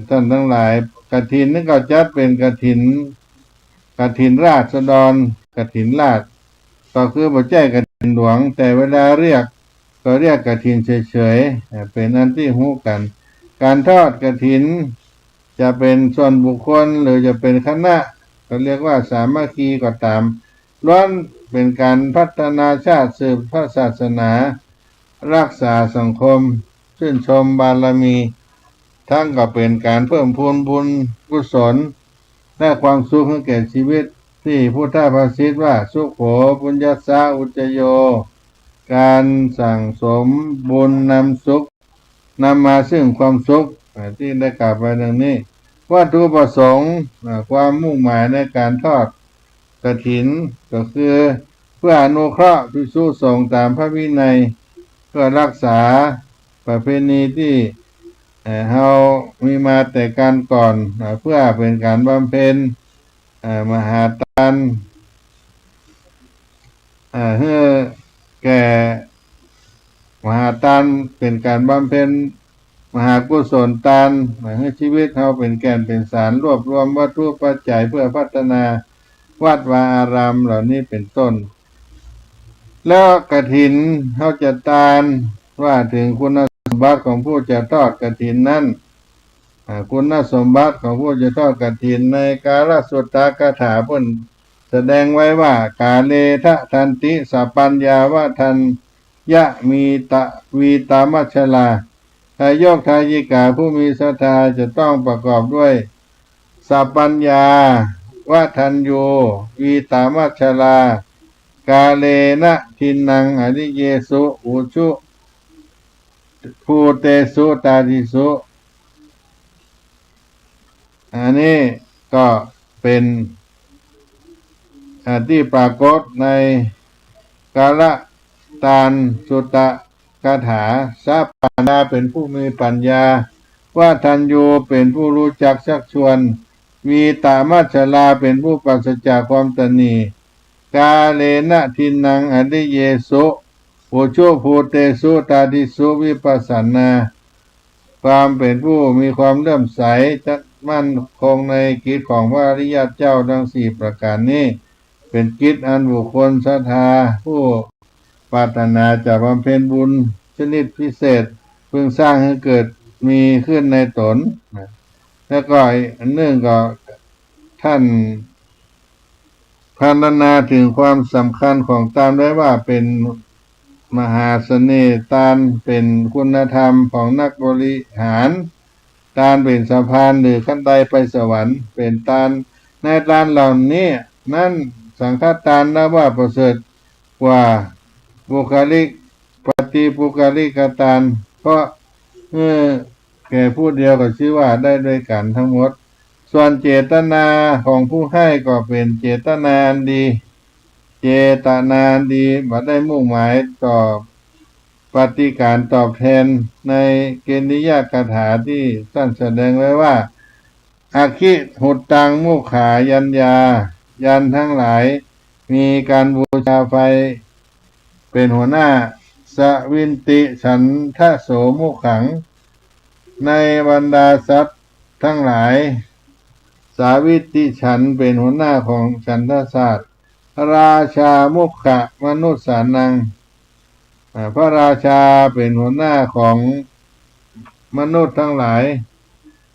ท่านทั้งหลายกฐินนี่ก็จัดเป็นกฐินราษฎรกฐินราษฎรก็คือบ่ใช่กฐินหลวงแต่เวลาเรียกก็เรียกกฐินเฉยๆเป็นอันที่ฮู้กันการทอดกฐินจะเป็นส่วนบุคคลหรือจะเป็นคณะก็เรียกว่าสามัคคีก็ตามล้วนเป็นการพัฒนาชาติสืบพระศาสนารักษาสังคมชื่นชมบารมีทั้งก็เป็นการเพิ่มพูนบุญกุศลและความสุขให้แก่ชีวิตที่พุทธภาษิตว่าสุขโขปุญญัสสะอุจจโยการสั่งสมบุญนำสุขนำมาซึ่งความสุขที่ได้กล่าวไปดังนี้วัตถุประสงค์ความมุ่งหมายในการทอดกฐินก็คือเพื่ออนุเคราะห์ภิกษุสงฆ์ตามพระวินัยเพื่อรักษาประเพณีที่เรามีมาแต่การก่อนเพื่อเป็นการบำเพ็ญมหาทานให้แก่มหาทานเป็นการบำเพ็ญมหากุศลทานให้ชีวิตเราเป็นแก่นเป็นสารรวบรวมวัตถุปัจจัยเพื่อพัฒนาวัดวาอารามเหล่านี้เป็นต้นแล้วกฐินเขาจะทานว่าถึงคุณสมบัติของผู้จะทอดกฐินนั้นคุณสมบัติของผู้จะทอดกฐินในกาลสุตตคาถาเพิ่นแสดงไว้ว่ากาเลทะทันติสัพพัญญาวะทันยะมีตะวีตามัชฌลาทายกทายิกาผู้มีศรัทธาจะต้องประกอบด้วยสัพพัญญาวะทันโยวีตามัชฌลากาเลนะทินังอริเยสุอุชุภูเตสุตาดิสุอันนี้ก็เป็นที่ปรากฏในกาลตานสุตตคาถาสัพพัญญาเป็นผู้มีปัญญาว่าทันยูเป็นผู้รู้จักชักชวนวีตามัชฌลาเป็นผู้ปราศจากความตณีกาเลนะทินังอริเยสุอุชุภูเตสุตาดิสุวิปัสสนาความเป็นผู้มีความเลื่อมใสจะมั่นคงในกิจของพระอริยเจ้าทั้ง4ประการนี้เป็นกิจอันบุคคลศรัทธาผู้ปรารถนาจะบำเพ็ญบุญชนิดพิเศษเพิ่งสร้างให้เกิดมีขึ้นในตนแล้วก็อันหนึ่งก็ท่านพรรณนาถึงความสำคัญของตามได้ว่าเป็นมหาเสน่ห์ตานเป็นคุณธรรมของนักบริหารตานเป็นสะพานหรือขั้นใดไปสวรรค์เป็นตานในตานเหล่านี้นั่นสังฆทานนับว่าประเสริฐกว่าบุคลิกปฏิปุคลิกทานเพราะแก่ผู้เดียวก็ชื่อว่าได้ด้วยกันทั้งหมดส่วนเจตนาของผู้ให้ก็เป็นเจตนาอันดีเจตนาอันดีบ่ได้มุ่งหมายต่อปฏิการตอบแทนในเกณฑิยคาถาที่ท่านแสดงไว้ว่าอาคิหุตตังมุขายัญญายันทั้งหลายมีการบูชาไฟเป็นหัวหน้าสวินติฉันทะโสมุขังในบรรดาสัตว์ทั้งหลายสาวิติฉันเป็นหัวหน้าของฉันทศาสตร์ราชามุขะมนุษย์สานังพระราชาเป็นหัวหน้าของมนุษย์ทั้งหลาย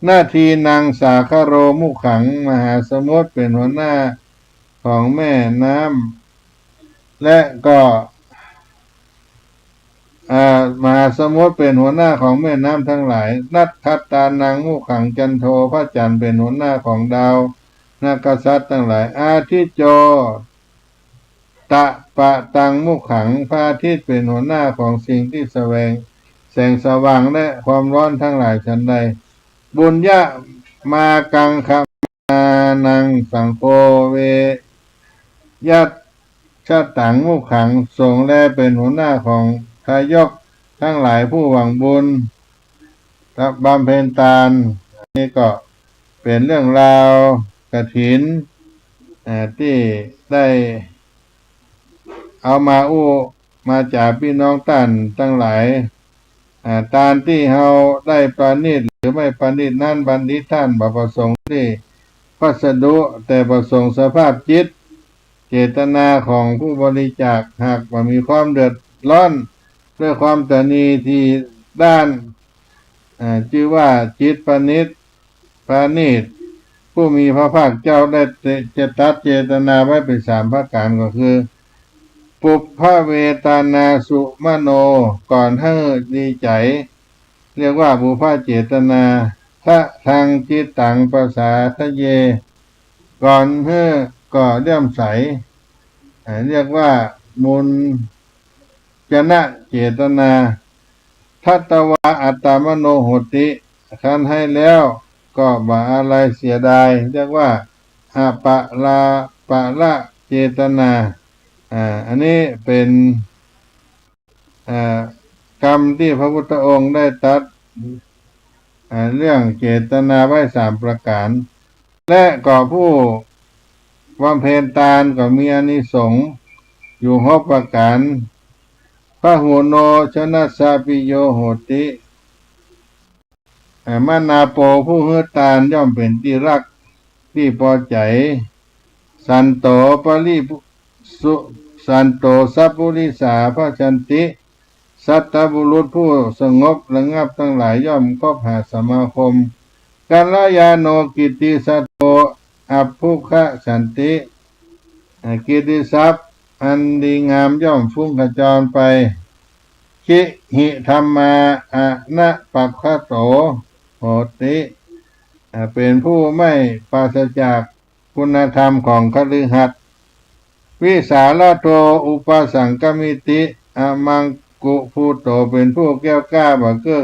หน้าที่นางสาคโรมุขังมหาสมุทรเป็นหัวหน้าของแม่น้ำและก็ มหาสมุทรเป็นหัวหน้าของแม่น้ำทั้งหลายนัททัตตานังมุขังจันโทพระจันทร์เป็นหัวหน้าของดาวนักษัตริย์ทั้งหลายอาทิตย์โจตะปะตังมุขังพระอาทิตย์เป็นหัวหน้าของสิ่งที่แสวงแสงสว่างและความร้อนทั้งหลายฉันใดบุญญะมากังคมานังสังโฆเวยัตชาตังมุขังทรงแลเป็นหัวหน้าของทายกทั้งหลายผู้หวังบุญบำเพ็ญทานนี่ก็เป็นเรื่องราวกฐินที่ได้เอามามาจากพี่น้องท่านทั้งหลายทานที่เราได้ประณีตหรือไม่ประณีตนั่นบัณฑิตท่านบ่ประสงค์ที่พัสดุแต่ประสงค์สภาพจิตเจตนาของผู้บริจาคหากว่ามีความเดือดร้อนด้วยความตนีที่ด้านชื่อว่าจิตประณีตผู้มีพระภาคเจ้าได้ตัดเจตนาไว้เป็น3ประการก็คือปุพพเวทนาสุมโนก่อนให้ดีใจเรียกว่าปุพพเจตนาทะทางจิตตังภาษาทะเยก่อนให้ก่อเลื่อมใสเรียกว่ามุนจนะเจตนาทัตตวาอัตตมโนโหติคันให้แล้วก็บ่อะไรเสียดายเรียกว่าอาปะละเจตนาอันนี้เป็นกรรมที่พระพุทธองค์ได้ตรัสเรื่องเจตนาไว้3ประการและก็ผู้บำเพ็ญทานก็มีอานิสงส์อยู่6ประการพระหุโนชนะสาปิโยโหติมานาโปผู้ให้ทานย่อมเป็นที่รักที่พอใจสันโตปริสุสันโตสัพพุริสาพระชันติสัตตบุรุษผู้สงบระงับทั้งหลายย่อมคบหาสมาคมกัลยาโนกิตติสัตโตอัปพุคะสันติกิตติทรัพย์อันดีงามย่อมฟุ้งกระจรไปคิหิธรรมาอะนะปัคคโตโหติเป็นผู้ไม่ปราศจากคุณธรรมของคฤหัสถ์วิสาลโตอุปสังกมิติอมังกุภูโตเป็นผู้แก้วกล้าบ่เก้อ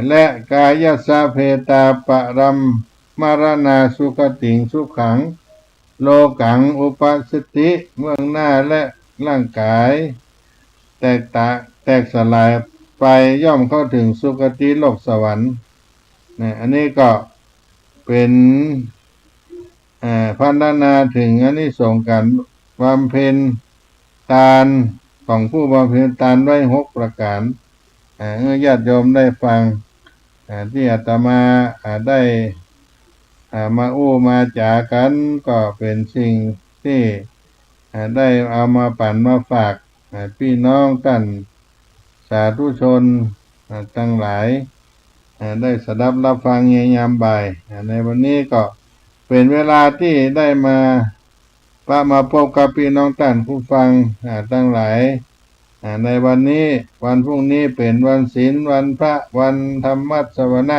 และกายสะเพตาปรัมมรณาสุขติงสุขังโลกังอุปสติเมืองหน้าและร่างกายแตกสลายไปย่อมเข้าถึงสุคติโลกสวรรค์อันนี้ก็เป็นพัฒนาถึงอานิสงส์การบำเพ็ญทานของผู้บำเพ็ญทานไว้6ประการญาติโยมได้ฟังที่อาตมาได้มามาจากันก็เป็นสิ่งที่ได้เอามาปั่นมาฝากพี่น้องท่านสาธุชนทั้งหลายได้สดับรับฟังยามบ่ายในวันนี้ก็เป็นเวลาที่ได้มาพบกับพี่น้องท่านผู้ฟังทั้งหลายในวันนี้วันพรุ่งนี้เป็นวันศีลวันพระวันธรรมสวนะ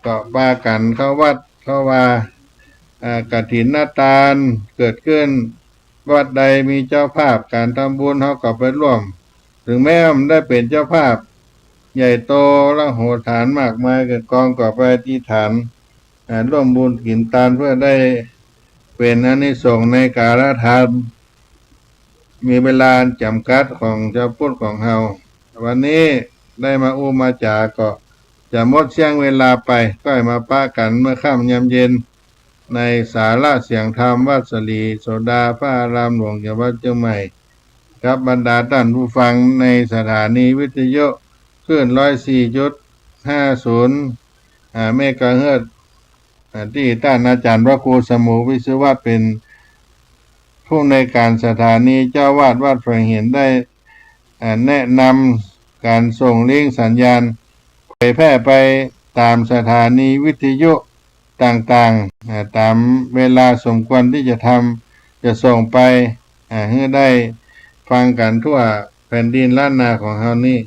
ก็ปากันเข้าวัดเข้าวากฐินทานเกิดขึ้นวัดใดมีเจ้าภาพการทำบุญเขาก็ไปร่วมถึงแม้มันได้เป็นเจ้าภาพใหญ่โตและโหฐานมากมายเกิดกองก็ไปอธิษฐานร่วมบุญกินทานเพื่อได้เป็นอานิสงส์ในการทานมีเวลาจำกัดของเจ้าพุทธของเราวันนี้ได้มามาจาก็จะหมดเสียงเวลาไปก็ให้มาปะกันเมื่อค่ำยามเย็นในศาลาเสียงธรรมวัดสลีโสดาพระอารามหลวงจังหวัดเชียงใหม่กับบรรดาท่านผู้ฟังในสถานีวิทยุคลื่น 104.50 เมกะเฮิรตซ์ที่ท่านอาจารย์พระครูสมุวิศวะเป็นผู้ในการสถานีเจ้าวาดวัดแฝงเห็นได้แนะนำการส่งลิงก์สัญญาณเผยแพร่ไปตามสถานีวิทยุต่างๆตามเวลาสมควรที่จะส่งไปให้ได้ฟังกันทั่ว แผ่นดินล้านนาของเฮานี่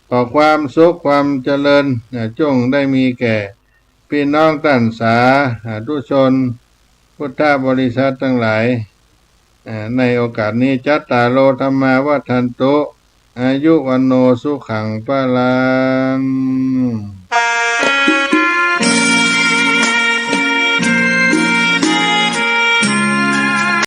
ขอความสุขความเจริญจงได้มีแก่พี่น้องท่านสาธุชนพุทธบริษัททั้งหลายในโอกาสนี้จัตตาโลธรรมาวัฏันตุอายุวันโนสุขังพลัง